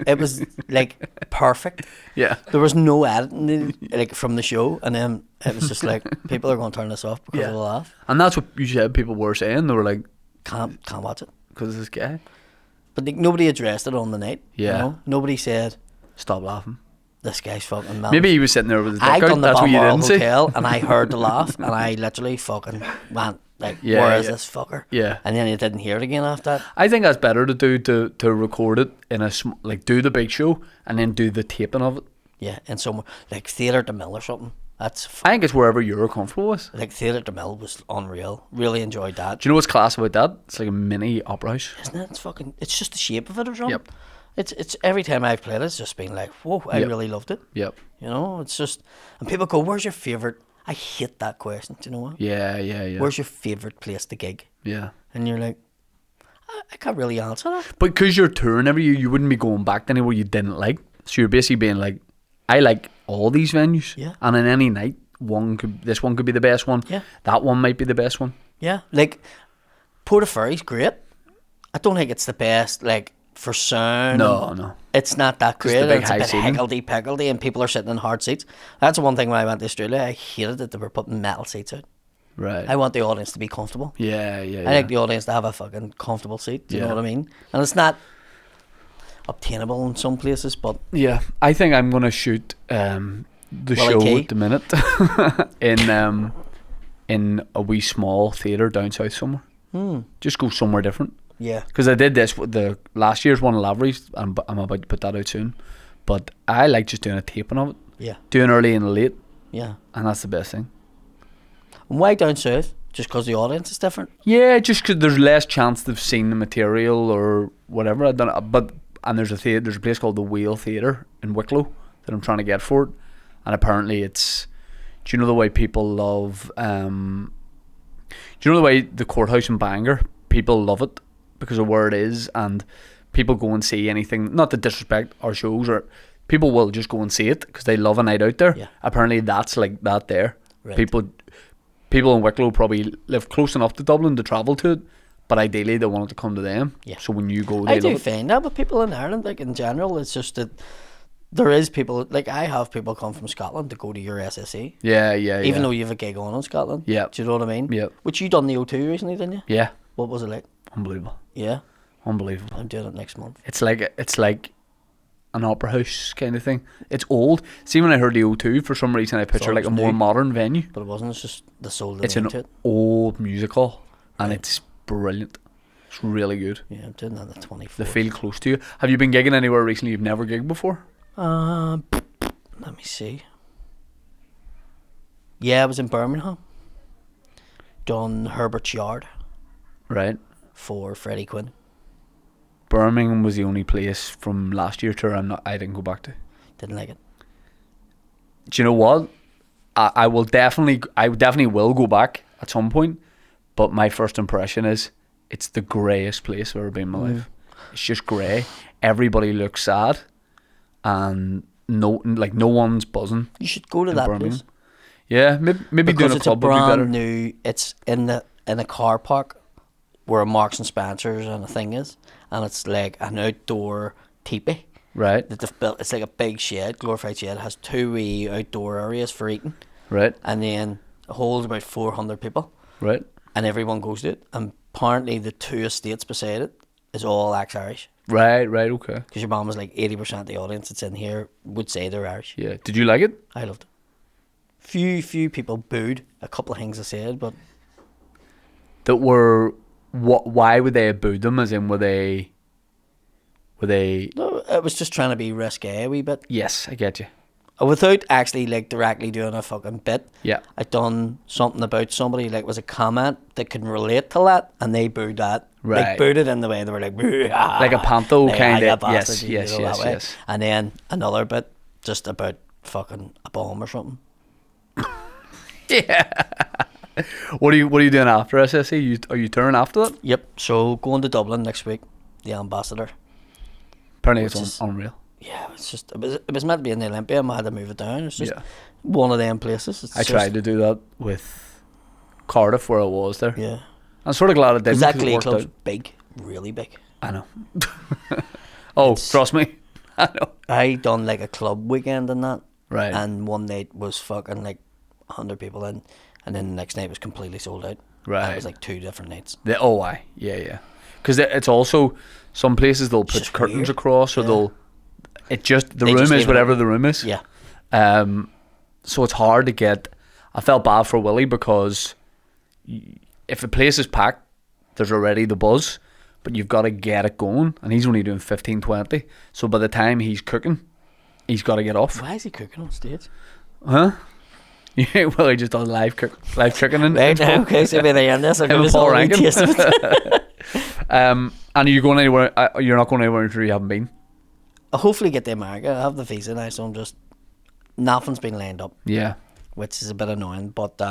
It was like perfect.
Yeah.
There was no editing like from the show, and then it was just like people are going to turn this off because
Yeah.
of the laugh.
And that's what you said people were saying. They were like,
Can't watch it.
because of this guy.
But like, nobody addressed it on the night.
Yeah.
You know? Nobody said
Stop laughing.
this guy's fucking mad.
Maybe he was sitting there with his
I
dick out.
done the
That's what you
Balmoral
didn't see.
Hotel and I heard the laugh and I literally fucking went like,
Yeah,
where is
yeah.
this fucker?
Yeah.
And then you didn't hear it again after that.
I think that's better to do to record it in a like do the big show and then do the taping of it.
Yeah, in somewhere like Theatre de Mill or something. That's
I think it's wherever you're comfortable with.
like Theatre at the Mill was unreal. Really enjoyed that.
Do you know what's class about that? It's like a mini opera house.
Isn't it? It's fucking. It's just the shape of it or something.
Yep.
It's every time I've played it, it's just been like, whoa, I
Yep.
really loved it.
Yep.
You know, it's just, and people go, "Where's your favorite?" I hate that question. Do you know what?
Yeah, yeah, yeah.
Where's your favorite place to gig?
Yeah.
And you're like, I can't really answer that.
But because you're touring every year, you wouldn't be going back to anywhere you didn't like. So you're basically being like, I like all these venues.
Yeah.
And in any night, this one could be the best one.
Yeah.
That one might be the best one.
Yeah, like Portaferry's great. I don't think it's the best, like for sound.
No.
It's not that
Just
great.
the big
It's a
high
bit
ceiling.
higgledy-piggledy, and people are sitting in hard seats. That's the one thing when I went to Australia, I hated that they were putting metal seats out.
Right.
I want the audience to be comfortable.
Yeah, yeah,
I
yeah.
like the audience to have a fucking comfortable seat. Do you know
Yeah.
what I mean? And it's not obtainable in some places, but
Yeah, I think I'm gonna shoot the
Willie
show
Key.
at the minute in a wee small theatre down south somewhere. Just go somewhere different.
yeah.
Because I did this with the last year's one in Lavery's, and I'm about to put that out soon. But I like just doing a taping of it,
Yeah.
doing early and late,
Yeah.
and that's the best thing.
And why down south? Just because the audience is different?
Yeah, just because there's less chance they've seen the material or whatever. I don't know, but and there's a place called the Wheel Theatre in Wicklow that I'm trying to get for it, and apparently it's. Do you know the way people love? Do you know the way the Courthouse in Bangor? People love it because of where it is, and people go and see anything. Not to disrespect our shows, or people will just go and see it because they love a night out there.
Yeah.
Apparently, that's like that there.
Right.
People in Wicklow probably live close enough to Dublin to travel to it, but ideally they want it to come to them.
Yeah.
So when you go, they
I do
love it.
find that with people in Ireland, like in general, it's just that there is people, like I have people come from Scotland to go to your SSE,
Yeah, yeah, yeah.
even though you have a gig on in Scotland.
Yeah.
Do you know what I mean?
Yeah.
Which you done the O2 recently, didn't you?
Yeah,
What was it like?
unbelievable,
Yeah.
unbelievable.
I'm doing it next month.
It's like an opera house kind of thing. It's old. See, when I heard the O2, for some reason I picture
Thought
like
it
a
was
more
new.
modern venue.
But it wasn't, it's just the soul
It's
that
an
to it.
old music hall, and
Right.
it's brilliant. It's really good.
Yeah, I'm doing that the 24th.
They feel close to you. Have you been gigging anywhere recently you've never gigged before?
Let me see. Yeah, I was in Birmingham. Done Herbert's Yard
Right.
for Freddie Quinn.
Birmingham was the only place from last year tour I didn't go back to.
Didn't like it.
Do you know what? I definitely will go back at some point, but my first impression is it's the greyest place I've ever been in my life. It's just grey. Everybody looks sad, and no one's buzzing.
You should go to
In
that
Birmingham.
place.
Yeah, maybe
Because
doing a
it's a
club would be better.
brand new. It's in a car park where a Marks and Spencers and a thing is, and it's like an outdoor teepee
Right,
that they've built. It's like a big shed, glorified shed. It has 2 wee outdoor areas for eating,
right,
and then it holds about 400 people,
right,
and everyone goes to it. And apparently, the 2 estates beside it is all ex-Irish.
right. Okay.
Because your mom was like 80% of the audience that's in here would say they're Irish.
Yeah. Did you like it?
I loved it. Few people booed a couple of things I said, but
That were what? Why would they have booed them? As in, were they?
no, it was just trying to be risque a wee bit.
Yes, I get you.
Without actually like directly doing a fucking bit.
Yeah.
I'd done something about somebody, like was a comment that can relate to that, and they booed that.
Right.
Like booed it in the way they were like, "Boo, ah."
Like a panto
Like,
kind
"Ah,
of.
you bastard,"
Yes,
you know,
yes,
that way.
yes.
And then another bit just about fucking a bomb or something.
What are you doing after SSE? Are you touring after that?
Yep. So going to Dublin next week, the Ambassador.
Apparently
Which
it's
is-
unreal.
Yeah, it was meant to be in the Olympia. I had to move it down. It's just
Yeah.
one of them places. It's
I tried to do that with Cardiff where I was there.
Yeah.
I'm sort of glad I didn't
Because that
'cause it
Glee
worked
Club's
out.
big, really big.
I know. Oh,
It's-
trust me. I know.
I done like a club weekend and that.
Right.
And one night was fucking like 100 people in, and then the next night was completely sold out.
Right.
And it was like 2 different nights.
Yeah. Because it's also some places they'll put
just
curtains
weird.
across, or
Yeah.
the
They
room
just
is
leave it
whatever
open.
the room is.
Yeah.
So it's hard to get. I felt bad for Willie because if a place is packed, there's already the buzz, but you've got to get it going, and he's only doing 15, 20. So by the time he's cooking, he's got to get off.
Why is he cooking on stage?
Huh? Yeah, well, he just does live cooking and
Right, okay, so by the end of this, I'll
Him
give
and
us
Paul
all a
Rankin.
taste of it.
And are you going anywhere? You're not going anywhere until you haven't been.
I'll hopefully get to America. I have the visa now, so I'm just... Nothing's been lined up,
Yeah.
which is a bit annoying, but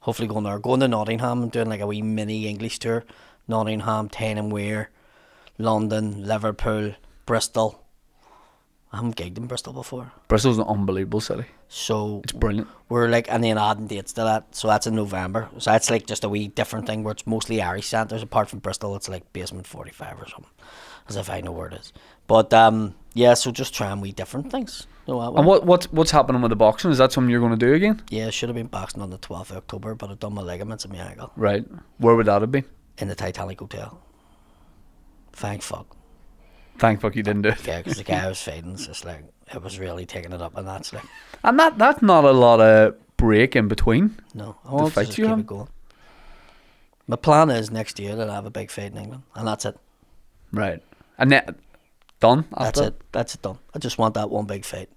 hopefully going there. Going to Nottingham and doing like a wee mini English tour. Nottingham, Tyne Wear, London, Liverpool, Bristol. I haven't gigged in Bristol before.
Bristol's an unbelievable city.
So
It's brilliant.
we're like, and then adding dates to that. So that's in November. So that's like just a wee different thing where it's mostly Irish centres. Apart from Bristol, it's like Basement 45 or something. As if I know where it is. But yeah, so just trying wee different things. You know,
And what's happening with the boxing? Is that something you're going to do again?
Yeah, I should have been boxing on the 12th of October, but I've done my ligaments and my ankle
Right. Where would that have been?
in the Titanic Hotel. Thank fuck.
Thank fuck you didn't do it.
Yeah, because the guy I was fighting, it's just like, it was really taking it up, and that's like,
And that's not a lot of break in between.
no, I want to
fights
just
you
keep
have?
it going. My plan is next year that I have a big fight in England, and that's it.
Right. And then done
That's
after?
it. That's it done. I just want that one big fight.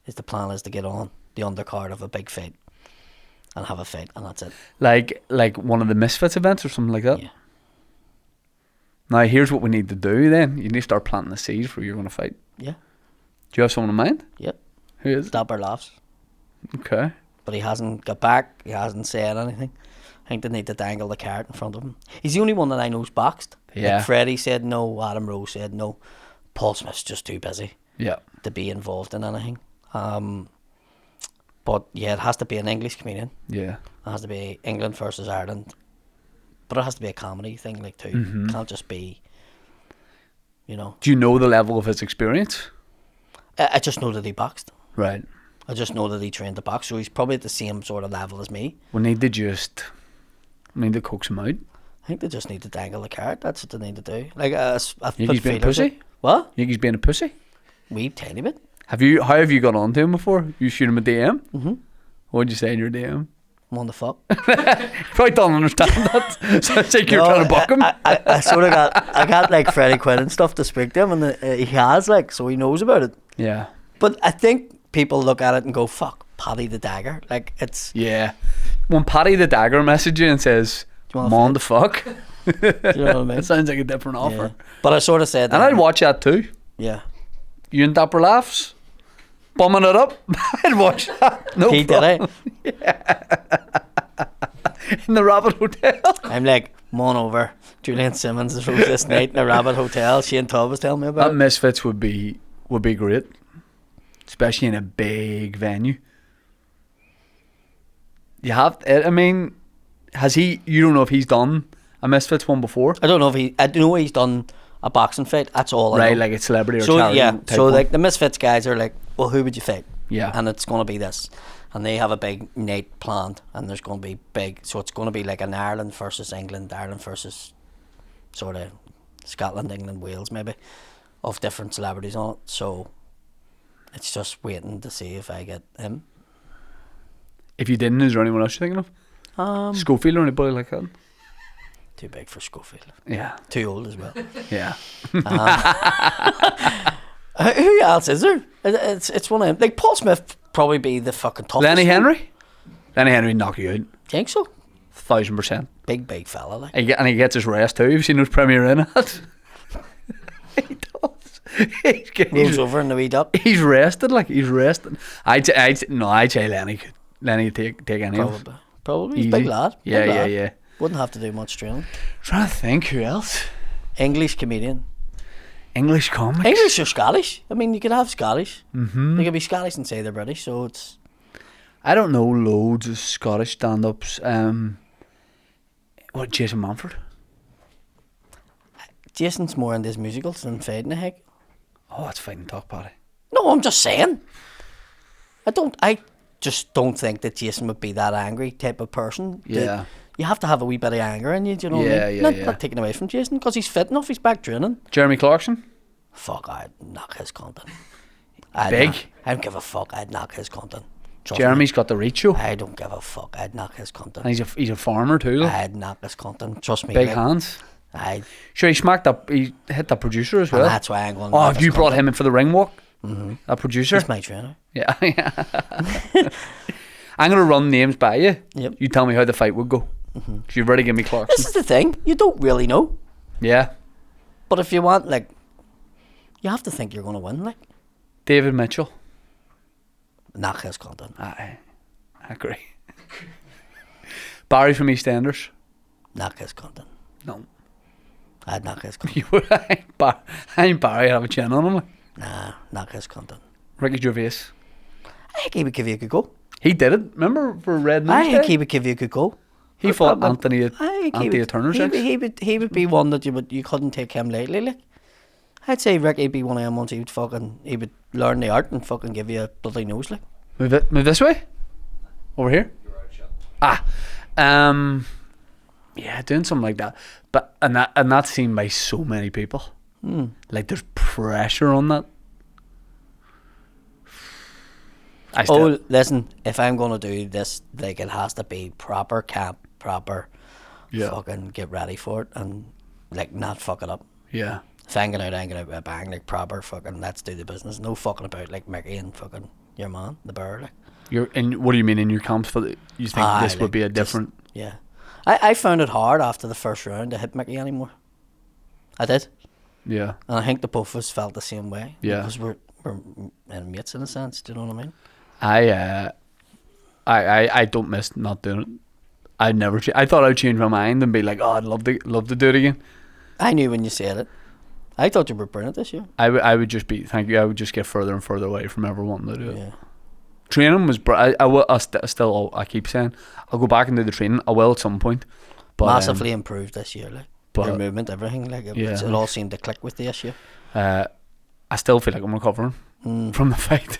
The plan is to get on the undercard of a big fight and have a fight, and that's it.
Like one of the Misfits events or something like that?
Yeah.
Now, here's what we need to do then. You need to start planting the seeds for you're going to fight.
Yeah.
Do you have someone in mind?
Yep.
Who is it?
Dapper laughs.
Okay.
But he hasn't got back. He hasn't said anything. I think they need to dangle the carrot in front of him. He's the only one that I know's boxed.
Yeah.
Like Freddie said no. Adam Rose said no. Paul Smith's just too busy
Yeah.
to be involved in anything. But yeah, it has to be an English comedian.
Yeah.
It has to be England versus Ireland. But it has to be a comedy thing, like, too.
Mm-hmm.
It can't just be, you know.
Do you know the level of his experience?
I just know that he boxed.
Right.
I just know that he trained to box, so he's probably at the same sort of level as me.
We need to coax him out.
I think they just need to dangle the carrot. That's what they need to do. Like, I've
You
put
think he's being a
feelers
pussy?
out. What?
You think he's being a pussy?
Wee tiny bit.
How have you got on to him before? You shoot him a DM? Mm-hmm. What'd you say in your DM?
What the fuck?
Probably don't understand that. So I think you're trying to buck him.
I sort of got like Freddie Quinn and stuff to speak to him, and he has, like, so he knows about it.
Yeah.
But I think people look at it and go, fuck, Paddy the Dagger. Like, it's...
Yeah. When Paddy the Dagger messages you and says,
Do you want
"Mon the fuck,"
Do you know what I mean?
it sounds like a different offer.
Yeah. But I sort of said
And
that.
I'd watch that too.
Yeah.
You and Dapper laughs, bumming it up. I'd watch that. No
He
problem.
did it.
In the Rabbit Hotel.
I'm like, come on over. Julian Simmons is rose this night in the Rabbit Hotel. Shane Todd was telling me about
That
it.
Misfits would be great, especially in a big venue. You have, I mean, has he? You don't know if he's done a Misfits one before,
I don't know if I know he's done a boxing fight. That's all I
right?
know.
Like a celebrity or
So
charity
yeah,
type
so
one.
like the Misfits guys are like, well, who would you fight?
Yeah.
And it's going to be this, and they have a big night planned, and there's going to be big. So it's going to be like an Ireland versus England, Ireland versus sort of Scotland, England, Wales, maybe, of different celebrities on it. So it's just waiting to see if I get him.
If you didn't, is there anyone else you're thinking of? Schofield or anybody like that?
Too big for Schofield.
Yeah,
Too old as well.
yeah.
Who else is there? It's one of them. Like Paul Smith probably be the fucking toughest.
Lenny
one.
Henry. Lenny Henry knock you out,
Think so?
1,000%.
Big fella like.
And he gets his rest too. You've seen those Premier in it. He does.
Rolls over in the wee duck.
He's rested, like he's rested. I'd say Lenny could. Lenny take any of it.
Probably. He's a big
Easy.
lad.
Yeah,
Big
yeah,
lad.
yeah.
Wouldn't have to do much training.
Trying to think who else.
English comedian.
English comics.
English or Scottish? I mean, you could have Scottish. Mm-hmm. They could be Scottish and say they're British, so it's...
I don't know loads of Scottish stand-ups. What, Jason Manford?
Jason's more into his musicals than fighting, I think.
Oh, that's fighting talk, Paddy.
No, I'm just saying. I just don't think that Jason would be that angry type of person.
Yeah.
You have to have a wee bit of anger in you, do you know what
Yeah,
I mean?
yeah,
not,
yeah.
not taken away from Jason, because he's fit enough, he's back training.
Jeremy Clarkson?
Fuck, I'd knock his content.
Big?
I don't give a fuck, I'd knock his content. Trust
Jeremy's got the reach, though.
me. I don't give a fuck, I'd knock his content.
And he's a farmer too, though.
I'd knock his content, trust me.
Big
like,
hands. Sure, he smacked up. He hit that producer as well.
And that's why I'm going to
Oh,
knock
have
his
you brought
content.
him in for the ring walk? Mm-hmm. That producer?
He's my trainer.
Yeah, yeah. I'm going to run names by you.
Yep.
You tell me how the fight would go. Because you've already given me Clarkson.
This is the thing. You don't really know.
Yeah.
But if you want, like, you have to think you're going to win, like.
David Mitchell.
Knock his content.
I agree. Barry from EastEnders.
Knock his content.
No.
I'd knock his content.
You would. I'm Barry. I'd have a chin on him.
Nah, knock his content.
Ricky Gervais.
I think he would give you a good go.
He did it. Remember for Red Nose
I think
Day?
he would give you a good go.
He fought
But-
Anthony
I think
Turner's ex.
he would be one that you couldn't take him lightly. Like, I'd say Ricky would be one of them ones. He would learn the art and fucking give you a bloody nose, like.
Move this way. Over here. Yeah, doing something like that. But and that's seen by so many people. Like there's pressure on that.
Listen, if I'm gonna do this, like, it has to be proper camp, proper.
Yeah.
Fucking get ready for it and, like, not fuck it up.
Yeah.
If I'm going out with a bang, like, proper fucking let's do the business. No fucking about, like, Mickey and fucking your man, the bear, like.
What do you mean in your camps for the? You think this would
like,
be a different?
Yeah, I found it hard after the first round to hit Mickey anymore. I did,
Yeah.
and I think the both of us felt the same way.
Yeah.
Because we're mates in a sense. Do you know what I mean?
I don't miss not doing it. I never. I thought I'd change my mind and be like, oh, I'd love to do it again.
I knew when you said it. I thought you were brilliant this year.
I would just be thank you. I would just get further and further away from ever wanting to do it.
Yeah.
Training was. I keep saying I'll go back and do the training. I will at some point. But,
Massively improved this year, like
but-
your movement, everything. Like it
Yeah.
all seemed to click with you this year.
I still feel like I'm recovering from the fight.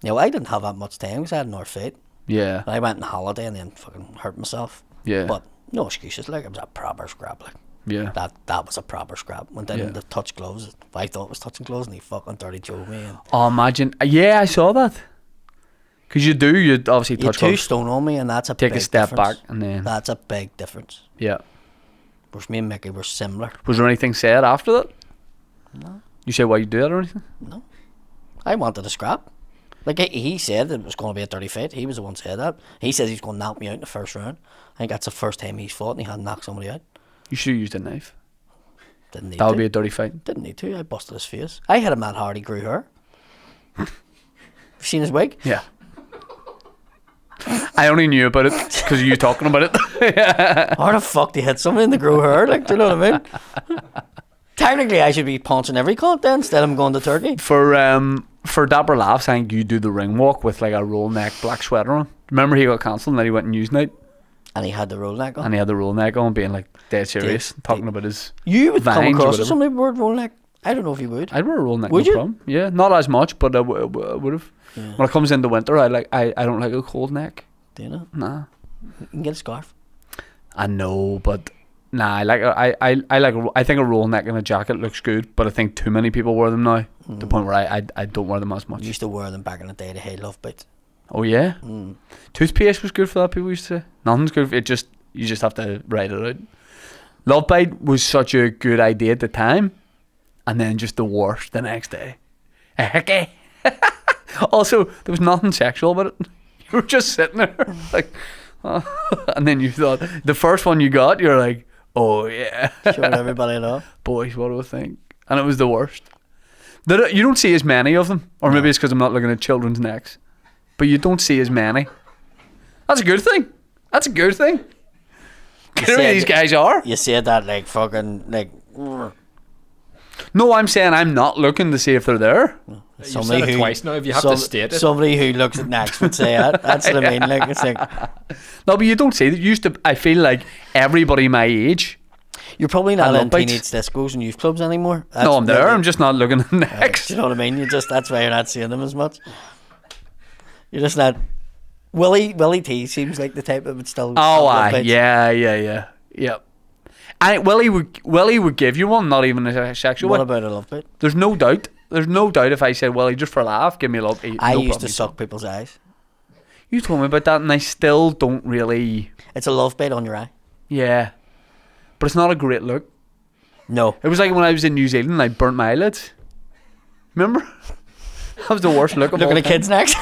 Yeah, well, I didn't have that much time because I had North Fate.
Yeah.
I went on holiday and then fucking hurt myself.
Yeah.
But no excuses. Like, it was a proper scrap. Like.
Yeah.
That was a proper scrap. Went in
Yeah.
to touch gloves. I thought it was touching gloves, and he fucking dirty Joe me. And
Oh, imagine. Yeah, I saw that. Because you'd obviously
you
touch
two
gloves,
stone on me, and that's a
take
big
a step
difference.
back, and then
That's a big difference.
yeah.
Whereas me and Mickey were similar.
Was there anything said after that? No. You say why you do that or anything?
No, I wanted a scrap. Like he said it was going to be a dirty fight. He was the one who said that. He says he's going to knock me out in the first round. I think that's the first time he's fought and he hadn't knocked somebody out.
You should have used a knife.
Didn't need
That would
to.
be a dirty fight.
Didn't need to. I busted his face. I had a Matt Hardy grew hair. You seen his wig?
Yeah. I only knew about it because of you talking about it.
How the fuck do you hit somebody in the grow hair? Like, do you know what I mean? Technically, I should be punching every cunt then instead of going to Turkey.
For Dapper Laughs, I think you do the ring walk with like a roll neck black sweater on. Remember he got cancelled and then he went and Newsnight
And he had the roll neck on.
and he had the roll neck on, being like dead serious,
Did-
talking about his.
You would come
Vines or
across
whatever.
with somebody with roll neck. I don't know if you would.
I'd wear a roll neck,
Would
no
you?
problem. Yeah, not as much, but I would have.
Yeah.
When it comes into winter, I don't like a cold neck.
Do you know?
Nah.
You can get a scarf.
I know, but nah. I think a roll neck and a jacket looks good, but I think too many people wear them now. To the point where I don't wear them as much.
I used to wear them back in the day. They had love bits.
Oh yeah.
Mm.
Toothpaste was good for that. People used to say nothing's good. You just have to write it out. Love Bite was such a good idea at the time, and then just the worst the next day. Okay. Also, there was nothing sexual about it. You were just sitting there like, and then you thought the first one you got, you're like, oh yeah,
Showing everybody it off.
boys, what do I think? And it was the worst. You don't see as many of them, or maybe it's because I'm not looking at children's necks, but you don't see as many. That's a good thing. That's a good thing. Get who
said-
these guys are.
You said that like fucking like
No, I'm saying I'm not looking to see if they're there.
You've said it twice now. If you have to state it.
Somebody who looks at necks would say that. That's what I mean. Like, it's like
No, but you don't see that. I feel like everybody my age.
you're probably
I
not
love
in
bites.
teenage discos and youth clubs anymore.
No, I'm there.
maybe-
I'm just not looking at necks.
Do you know what I mean? That's why you're not seeing them as much. You're just not. Willie T seems like the type that would still.
Oh,
love bites.
yeah. Willie would give you one, not even a sexual
What
one.
about a love bite?
There's no doubt. There's no doubt if I said, Willie, just for a laugh, give me a love.
I
no
used
problem.
to suck people's eyes.
You told me about that, and I still don't really.
It's a love bite on your eye.
Yeah, but it's not a great look.
No.
It was like when I was in New Zealand and I burnt my eyelids. Remember? That was the worst look of all
Looking at
time.
kids' necks.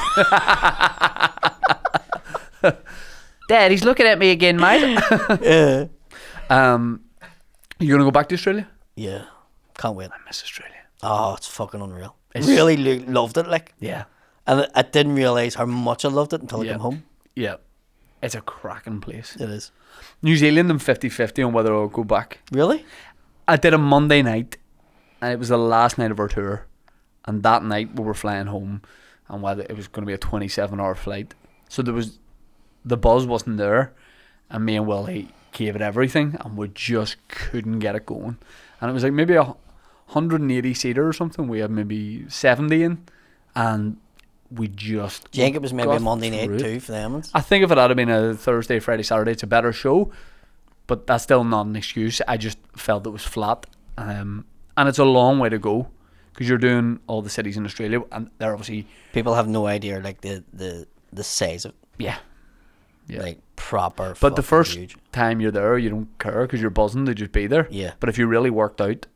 Dad, he's looking at me again, mate.
Yeah.
You gonna go back to Australia?
Yeah. Can't wait.
I miss Australia.
Oh, it's fucking unreal.
It's-
Really loved it, like.
Yeah.
And I didn't realise how much I loved it until I
Yeah.
came home.
Yeah. It's a cracking place.
It is.
New Zealand, I'm 50-50 on whether I'll go back.
Really?
I did a Monday night, and it was the last night of our tour. And that night we were flying home, and whether it was going to be a 27-hour flight. So the buzz wasn't there, and me and Willie gave it everything, and we just couldn't get it going. And it was like maybe a 180 seater or something. We had maybe 70 in, and we just.
Do you think it was maybe a
got
Monday night
through it.
too for them ones?
I think if it had been a Thursday, Friday, Saturday, it's a better show, but that's still not an excuse. I just felt it was flat, and it's a long way to go because you're doing all the cities in Australia, and they're obviously
People have no idea, like, the size of
yeah.
like, proper
But the
fucking
first
huge.
time you're there, you don't care because you're buzzing to just be there.
Yeah.
But if you really worked out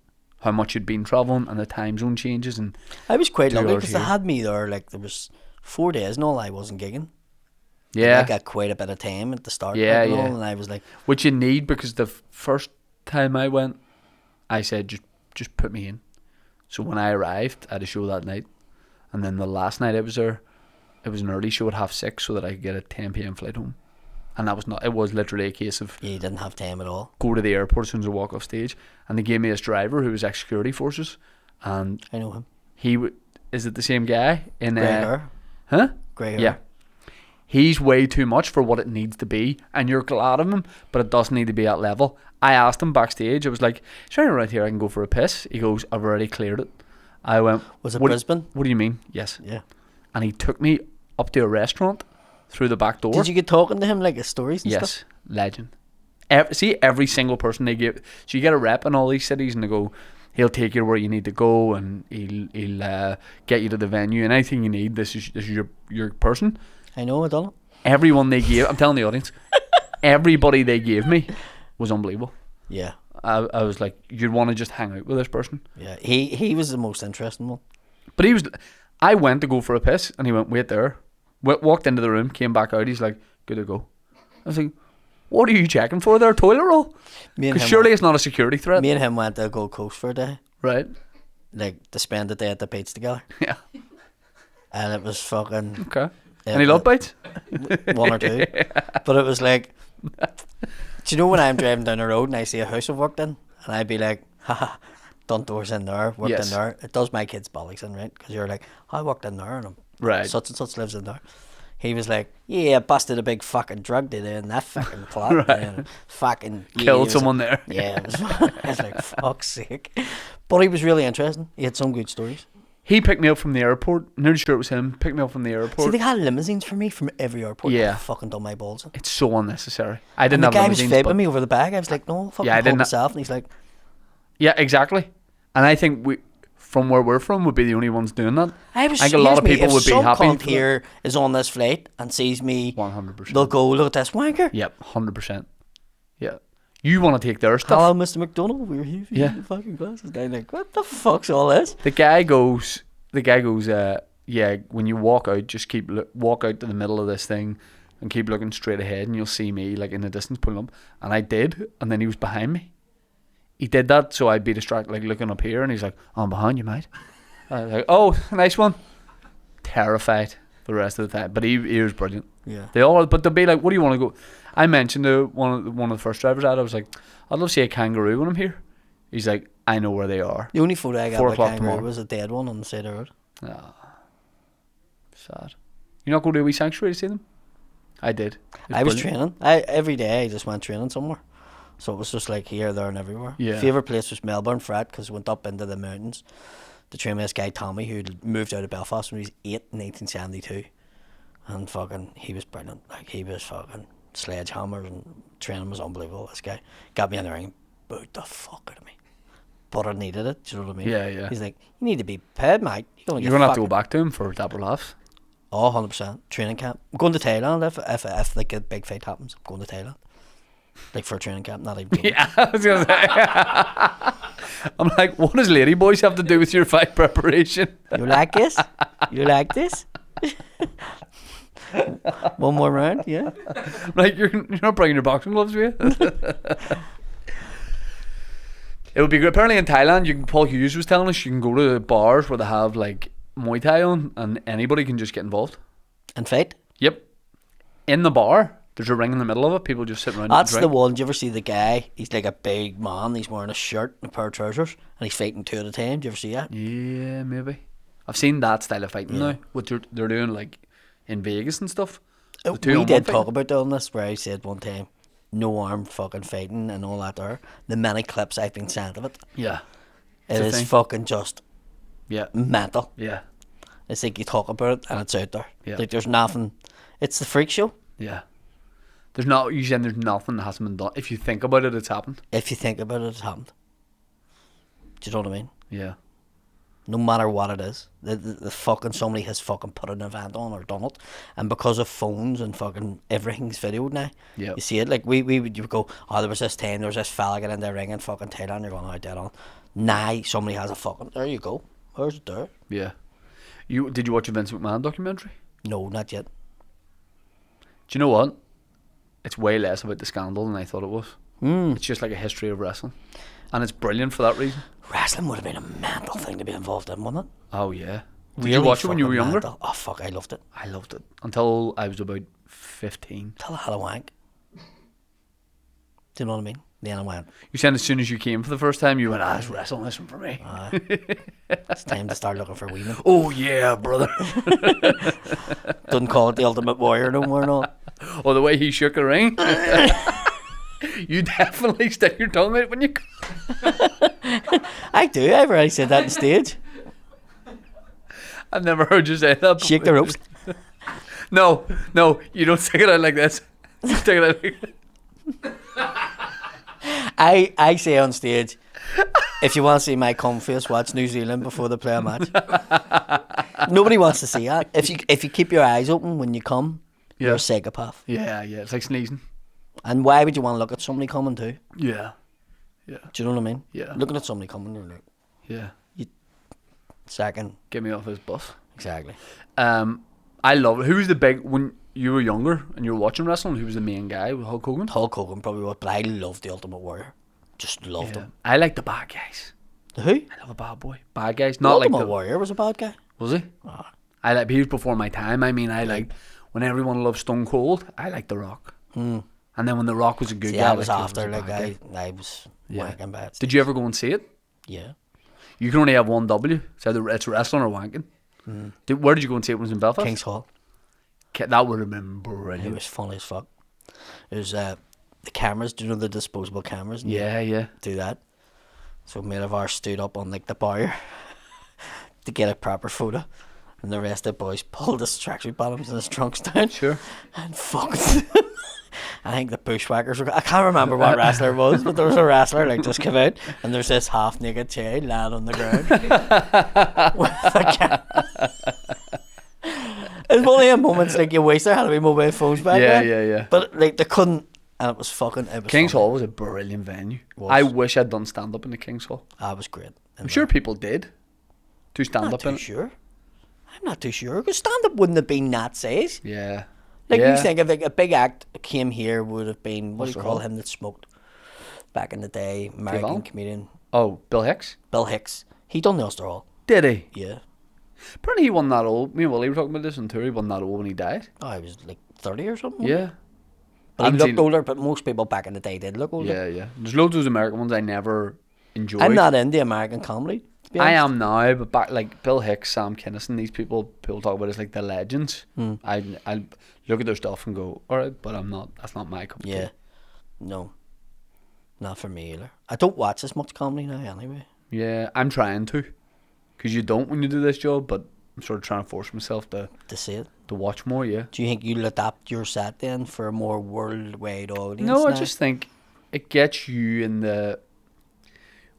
how much you'd been travelling and the time zone changes and
I was quite
2
lucky
hours
because they
here.
had me there, like, there was 4 days and all I wasn't gigging.
yeah,
I got quite a bit of time at the start.
Yeah,
like, and all,
yeah.
and I was like,
which you need because the first time I went, I said just put me in. So when I arrived, I had a show that night, and then the last night I was there, it was an early show at 6:30 so that I could get a 10 p.m. flight home, and that was not. It was literally a case of
yeah, you didn't have time at all.
go to the airport as soon as I walk off stage, and they gave me this driver who was ex-security forces, and
I know him.
is it the same guy in
Grey hair.
Huh?
Grey hair.
Yeah. He's way too much for what it needs to be, and you're glad of him, but it doesn't need to be at level. I asked him backstage, I was like, is there anyone right here I can go for a piss? He goes, I've already cleared it. I went,
Was it
what,
Brisbane?
What do you mean? Yes.
Yeah.
And he took me up to a restaurant through the back door.
Did you get talking to him, like, his stories and
Yes,
stuff?
legend. See, every single person they give, so you get a rep in all these cities, and they go, he'll take you where you need to go, and he'll get you to the venue, and anything you need. This is your person.
I know, I done it.
Everyone they gave, I'm telling the audience, everybody they gave me was unbelievable.
Yeah.
I was like, you'd want to just hang out with this person.
Yeah. He was the most interesting one.
But I went to go for a piss, and he went, wait there. Walked into the room, came back out, he's like, good to go. I was like, what are you checking for there, toilet roll?
Me and
Because
him
surely
went-
it's not a security threat.
Me and him went to Gold Coast for a day,
Right?
like, to spend the day at the beach together.
Yeah.
And it was fucking
Okay.
Yeah,
Any love bites?
one or two. But it was like, do you know when I'm driving down the road and I see a house I've worked in, and I'd be like, haha, done doors in there, worked
Yes.
in there. It does my kids bollocks in, right? Because you're like, I worked in there, and
Right.
such and such lives in there. He was like, yeah, I busted a big fucking drug dealer in that fucking plot.
Right.
And fucking yeah,
Killed
he was
someone
like,
there.
Yeah, it was, I was like, fuck's sake. But he was really interesting. He had some good stories.
He picked me up from the airport. Nearly sure it was him. Picked me up from the
See,
airport.
they had limousines for me from every airport.
Yeah.
I fucking done my balls in.
It's so unnecessary. I didn't
And the
have
guy was
limousines,
fibbing
but-
me over the bag. I was like, no, fucking
Yeah, I
help
didn't-
myself. And he's like,
Yeah, exactly. And I think we, from where we're from, would be the only ones doing that.
I was.
think a lot
here's
of
me,
people
if
would be
some
happy
cunt
for
here is on this flight and sees me,
100%.
they'll go, look at this wanker.
Yep, 100%. Yeah. You want to take their stuff.
Hello, Mr. McDonnell. We're here for
Yeah.
your fucking glasses. And I'm like, what the fuck's all this?
The guy goes, yeah, when you walk out, just walk out to the middle of this thing and keep looking straight ahead, and you'll see me, like, in the distance pulling up. And I did, and then he was behind me. He did that so I'd be distracted, like, looking up here, and he's like, I'm behind you, mate. I was like, oh, nice one. Terrified for the rest of the time. But he was brilliant.
Yeah.
They all, but they'll be like, what do you want to go? I mentioned to one of the first drivers I was like, I'd love to see a kangaroo when I'm here. He's like, I know where they are.
The only photo I got
4
of a
o'clock
kangaroo
tomorrow.
was a dead one on the side of the road.
Ah, sad. You not go to a wee sanctuary to see them? I did. It's
I was
brilliant.
training. Every day I just went training somewhere. So it was just like here, there, and everywhere.
Yeah.
Favourite place was Melbourne for that because went up into the mountains to train with this guy Tommy who moved out of Belfast when he was 8 in 1972. And fucking, he was brilliant. Like, he was fucking sledgehammer, and training was unbelievable. This guy got me in the ring, booed the fuck out of me. But I needed it, do you know what I mean?
Yeah, yeah.
He's like, you need to be paid, mate.
You're going to have to go back to him for Dapper Laughs.
Oh, 100%. Training camp. I'm going to Thailand if like a big fight happens. I'm going to Thailand. Like for a training camp, not even.
Yeah, I was going to say. I'm like, what does Lady Boys have to do with your fight preparation?
You like this? You like this? One more round, yeah.
Like you're not bringing your boxing gloves with you. It would be good. Apparently in Thailand, Paul Hughes was telling us you can go to bars where they have like Muay Thai on, and anybody can just get involved.
And fight.
Yep. In the bar, there's a ring in the middle of it. People just sit around.
That's
and
the
drink.
one. Do you ever see the guy? He's like a big man. He's wearing a shirt and a pair of trousers, and he's fighting 2 at a time. Do you ever see that?
Yeah, maybe. I've seen that style of fighting
Yeah.
now. What they're doing like in Vegas and stuff. The
We
2-on-1
did
fighting.
talk about doing this, where I said one time, no arm fucking fighting and all that there. The many clips I've been sent of it,
Yeah.
it
It's a
is
thing.
fucking just
Yeah.
mental.
Yeah.
It's like you talk about it and it's out there.
Yeah.
Like there's nothing. It's the freak show.
Yeah. There's not. You saying there's nothing that hasn't been done. If you think about it, it's happened.
If you think about it, it's happened. Do you know what I mean?
Yeah.
No matter what it is, the fucking somebody has fucking put an event on or done it, and because of phones and fucking everything's videoed now.
Yep.
You see it like you would go, oh, there was this time, there was this fella getting in the ring in fucking Thailand. You're going, oh, dead on. Now somebody has a fucking. There you go. Where's it there?
Yeah. Did you watch a Vince McMahon documentary?
No, not yet.
Do you know what? It's way less about the scandal than I thought it was.
Mm.
It's just like a history of wrestling, and it's brilliant for that reason.
Wrestling would have been a mental thing to be involved in, wouldn't it?
Oh yeah. Did
Really
you watch it when you were
fucking
younger?
mental. Oh fuck, I loved it.
I loved it until I was about 15.
Till I had a wank. Do you know what I mean? Then I went,
You said as soon as you came for the first time, you went, "Ah, it's wrestling, listen for me."
it's time to start looking for women.
Oh yeah, brother.
Don't call it the Ultimate Warrior no more, no.
Oh, the way he shook a ring. You definitely stick your tongue out when you.
I do. I've already said that on stage.
I've never heard you say that.
Shake the ropes.
No, you don't stick it out like this. You stick it out like this.
I say on stage, if you want to see my cum face, watch New Zealand before they play a match. Nobody wants to see that. If you keep your eyes open when you come, you're
Yeah.
a psychopath.
Yeah, it's like sneezing.
And why would you want to look at somebody coming too?
Yeah,
Do you know what I mean?
Yeah.
Looking at somebody coming, you're like,
yeah.
second.
Get me off his bus.
Exactly.
I love it. Who was the big when you were younger and you were watching wrestling? Who was the main guy? Hulk Hogan.
Hulk Hogan probably was, but I loved the Ultimate Warrior. Just loved him.
I like the bad guys.
The who?
I love a bad boy. Bad guys,
The
not like
Ultimate
the.
Warrior was a bad guy.
Was he? I like. He was before my time. I mean, I liked when everyone loved Stone Cold. I liked The Rock. And then when The Rock was a good
See,
guy,
I was
liked him
after,
as a
like,
bad guy.
I was
Yeah.
wanking bad.
Did you ever go and see it?
Yeah.
You can only have one W. It's either it's wrestling or wanking. Where did you go and see it? When it was in Belfast?
King's Hall.
That would have been
It
brilliant.
was funny as fuck. There's the cameras, do you know the disposable cameras?
Yeah.
Do that. So a mate of ours stood up on like the bar to get a proper photo. And the rest of the boys pulled his tracksuit bottoms and his trunks down.
Sure.
And fucked. I think the Bushwhackers were. I can't remember what wrestler it was, but there was a wrestler like just came out, and there's this half naked child lying on the ground. With a it's one of them moments like you wish there had to be mobile phones back then.
Yeah.
But like they couldn't, and it was fucking. It was
King's
funny.
Hall was a brilliant venue.
Was.
I wish I'd done stand up in the King's Hall.
That was great.
I'm sure people did. Do stand
I'm
up
not
in
too
it.
sure. I'm not too sure because stand up wouldn't have been that size.
Yeah.
Like
yeah.
you think if like a big act came here would have been what do you
What's
call
the
him that smoked back in the day? American
Allen?
comedian
Oh, Bill Hicks?
Bill Hicks. He done the Ulster Hall.
Did he?
Yeah.
Apparently he won that old. Me and Willie were talking about this on tour. He won that old when he died.
Oh, I was like 30 or something.
Yeah.
But he
Haven't
looked
seen-
older, but most people back in the day did look older.
Yeah. There's loads of those American ones I never enjoyed.
I'm not into American comedy. To be
I
honest.
am now, but back like Bill Hicks, Sam Kinison, these people talk about as like the legends. I look at their stuff and go, all right, but I'm not. That's not my cup of
Yeah.
tea.
No. Not for me either. I don't watch as much comedy now anyway.
Yeah, I'm trying to, because you don't when you do this job, but I'm sort of trying to force myself to
To see it.
watch more. Yeah.
Do you think you'll adapt your set then for a more worldwide audience?
No, I
now?
just think it gets you in the.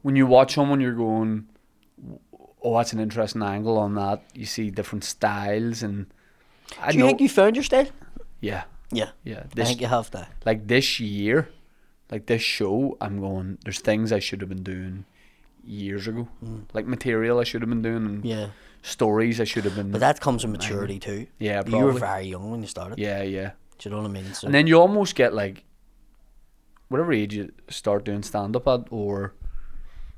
When you watch someone, you're going, oh, that's an interesting angle on that. You see different styles, and I
Do you
know.
think you found your style?
Yeah,
Yeah.
yeah.
I
This
think you have that.
like this year, like this show, I'm going. There's things I should have been doing years ago, like material I should have been doing, and
Yeah.
stories I should have been.
But that comes with maturity too.
Yeah,
You were
probably.
very young when you started.
Yeah, yeah.
Do you know what I mean? So
And then you almost get like, whatever age you start doing stand up at, or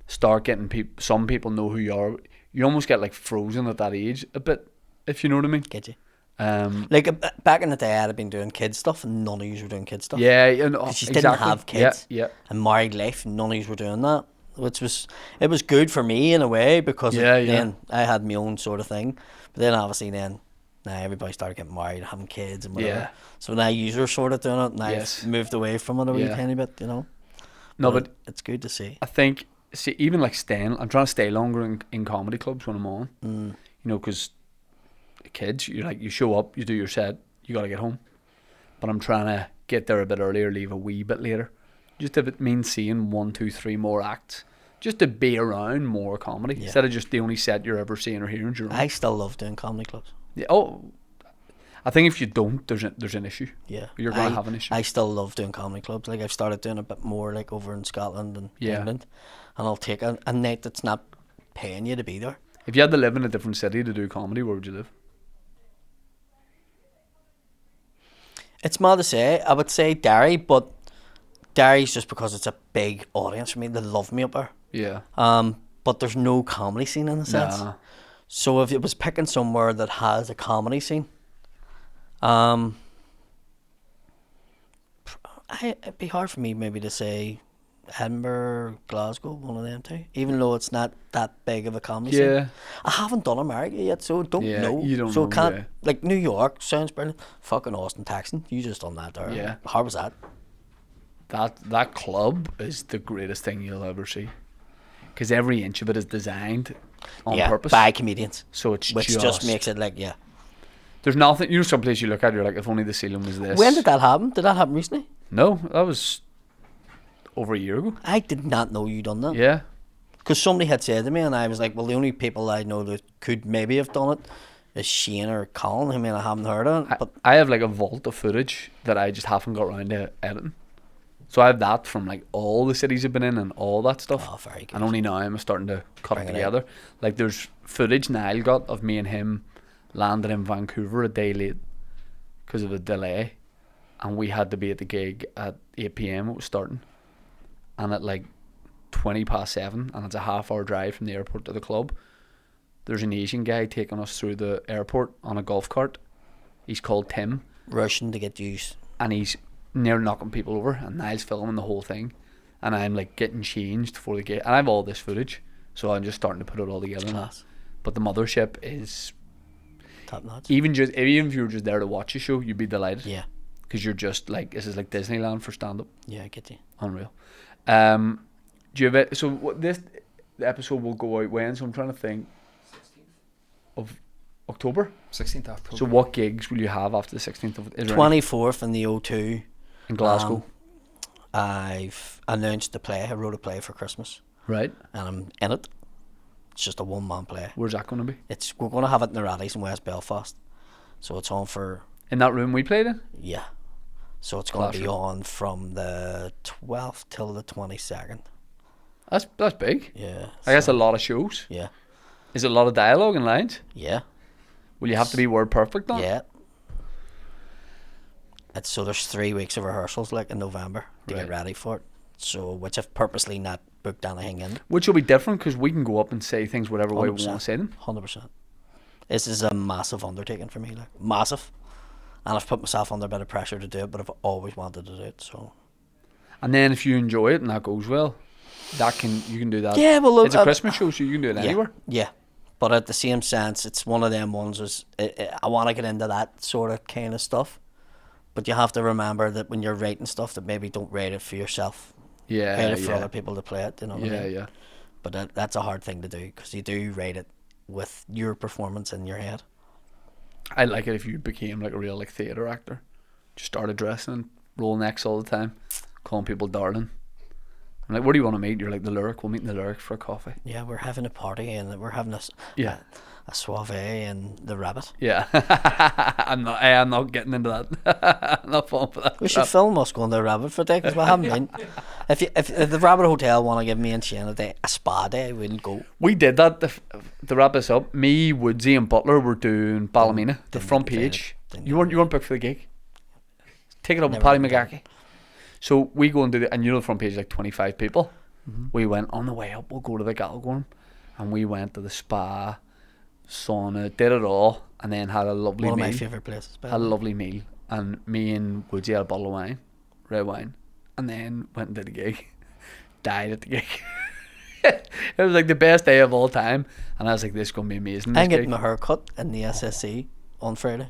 start getting some people know who you are. You almost get like frozen at that age a bit, if you know what I mean.
get you.
Like
Back in the day, I'd have been doing kids stuff, and none of you were doing kids stuff.
yeah, and
Because you didn't have kids.
Yeah,
And married life, none of you were doing that. Which was good for me in a way, because then I had my own sort of thing. But then obviously now everybody started getting married, having kids and whatever.
Yeah.
So now you are sort of doing it, and
Yes.
I've moved away from it a wee
Yeah.
tiny bit,
No, but
it's good to see.
I think, see, even like I'm trying to stay longer in comedy clubs when I'm on. You know, because kids, you show up, you do your set, you got to get home. But I'm trying to get there a bit earlier, leave a wee bit later. Just if it means seeing 1, 2, 3 more acts. Just to be around more comedy.
Yeah.
Instead of just the only set you're ever seeing or hearing.
I still love doing comedy clubs.
Yeah, I think if you don't, there's an issue.
Yeah.
You're going to have an issue.
I still love doing comedy clubs. Like, I've started doing a bit more like over in Scotland and
Yeah.
England. And I'll take a night that's not paying you to be there.
If you had to live in a different city to do comedy, where would you live?
It's mad to say. I would say Derry, but Derry's just because it's a big audience for me. They love me up there.
Yeah.
But there's no comedy scene in the sense.
Nah.
So if it was picking somewhere that has a comedy scene, it'd be hard for me maybe to say Edinburgh, Glasgow, one of them two. Even though it's not that big of a comedy
Yeah.
scene. I haven't done America yet, so don't
Yeah,
know.
you don't
so
know,
can't
yeah.
like New York sounds brilliant. Fucking Austin, Texas. You just done that there.
Yeah.
How was that?
That club is the greatest thing you'll ever see. Because every inch of it is designed on purpose.
By comedians.
So it's
Which just makes it like, yeah.
There's nothing, you know, some place you look at, you're like, if only the ceiling was this.
When did that happen? Did that happen recently?
No, that was over a year ago.
I did not know you done that.
Yeah.
Because somebody had said to me, and I was like, well, the only people I know that could maybe have done it is Shane or Colin. I mean, I haven't heard of it. But
I have like a vault of footage that I just haven't got around to editing. So I have that from like all the cities I've been in and all that stuff.
Oh, very good.
And only now I'm starting to cut
Bring
it
it
together. Like there's footage Niall got of me and him landing in Vancouver a day late because of a delay. And we had to be at the gig at 8 p.m. it was starting. And at like 7:20, and it's a half-hour drive from the airport to the club, there's an Asian guy taking us through the airport on a golf cart. He's called Tim.
rushing to get used.
And he's near knocking people over, and Niall's filming the whole thing, and I'm like getting changed for the gate, and I have all this footage, so I'm just starting to put it all together now.
Class.
But the mothership is
Top notch.
even if you were just there to watch a show, you'd be delighted.
Yeah.
Because you're just like, this is like Disneyland for stand-up.
Yeah, I get you.
Unreal. Do you have it? So the episode will go out when? So I'm trying to think.
16th.
Of October.
16th October.
So what gigs will you have after the 16th of? Is there
24th in the O2.
in Glasgow?
I've announced the play. I wrote a play for Christmas,
Right.
and I'm in it. It's just a one-man play.
Where's that going to be?
We're going to have it in the Raddies in West Belfast, so it's on for
In that room we played in.
yeah. So it's going to be
Classroom.
on from the 12th till the 22nd.
That's big.
Yeah.
I guess a lot of shows.
Yeah.
Is it a lot of dialogue and lines?
Yeah.
Will you have to be word perfect on?
Yeah. So there's 3 weeks of rehearsals like in November to get
Right.
ready for it. So which I've purposely not booked anything in.
Which will be different because we can go up and say things whatever way we want to say them.
100%. This is a massive undertaking for me, like massive. And I've put myself under a bit of pressure to do it, but I've always wanted to do it. So
And then if you enjoy it and that goes well, you can do that.
yeah, well, look,
It's a Christmas show, so you can do it
yeah,
anywhere.
yeah. But at the same sense, it's one of them ones. I want to get into that sort of kind of stuff, but you have to remember that when you're writing stuff, that maybe don't write it for yourself.
Yeah,
Write it for
yeah.
other people to play it. You know what I
Yeah,
mean?
yeah.
But that's a hard thing to do because you do write it with your performance in your head.
I like it if you became like a real like theatre actor. Just started dressing and roll necks all the time, calling people darling. I'm like, where do you want to meet? You're like, the Lyric. We'll meet in the Lyric for a coffee.
Yeah, we're having a party and we're having this.
Yeah.
a soiree and the rabbit.
Yeah. I'm not getting into that. I'm not falling for that.
We should film us going to a rabbit for a day because we haven't been. If the Rabbit Hotel want to give me and Shane a spa day, I wouldn't go.
We did that to wrap this up. Me, Woodsy, and Butler were doing Ballymena, the front page. You weren't booked for the gig. Take it up with Paddy McDonnell. So we go and do and the front page is like 25 people. We went on the way up. We'll go to the Galgorm, and we went to the spa, sauna, did it all, and then had a lovely meal.
One of my favourite places.
Had a lovely meal, and me and Woodsy had a bottle of wine, red wine, and then went and did the gig. Died at the gig. It was like the best day of all time, and I was like, "This is gonna be amazing."
I'm getting my hair cut in the SSC on Friday.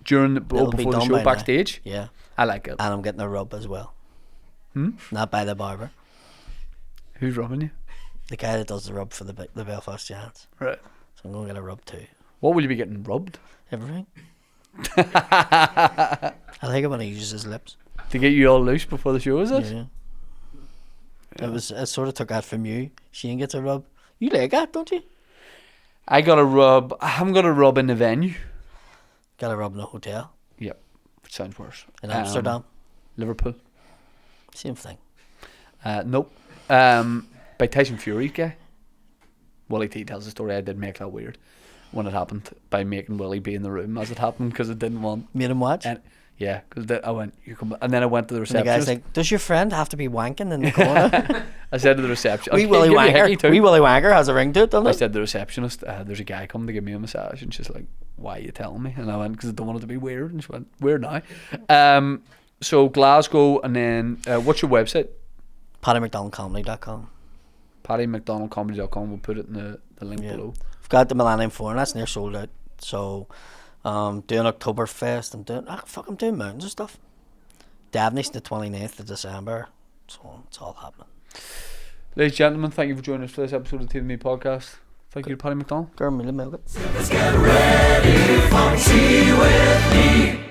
During
It'll be
before the
done
show
by
backstage.
now. Yeah,
I like it.
and I'm getting a rub as well.
Hmm?
Not by the barber,
Who's rubbing you?
the guy that does the rub for the Belfast Giants.
Right.
So I'm gonna get a rub too.
What will you be getting rubbed?
Everything. I like it when he uses his lips.
To get you all loose before the show, is it?
Yeah. I sort of took that from you. Shane gets a rub. You like that, don't you?
I got a rub. I haven't got a rub in the venue.
Got a rub in a hotel
Yep. Which sounds worse.
in Amsterdam.
Liverpool.
Same thing.
Nope. By Tyson Fury's guy. Willie T tells the story. I did make that weird when it happened by making Willie be in the room as it happened because I didn't want.
Made him watch.
And yeah, because I went. You come, and then I went to the
And the guy's
receptionist.
like, "Does your friend have to be wanking in the corner?"
I said to the receptionist.
Wee Willie Wanker has a ring to it, doesn't
I
it?
said to the receptionist, "There's a guy coming to give me a massage," and she's like, "Why are you telling me?" And I went, "Because I don't want it to be weird." And she went, "Weird now." So Glasgow, and then what's your website?
PaddyMcDonnellComedy.com.
PaddyMcDonnellComedy.com. We'll put it in the link
Yeah.
below.
I've got the Millennium Four, and that's near sold out. So, doing Oktoberfest. I'm doing mountains and stuff. Davney's the 29th of December. So it's all happening.
Ladies and gentlemen, thank you for joining us for this episode of Team Me Podcast. Thank you to Paddy McDonnell.
Girl, milk it.
Let's get ready for tea with me.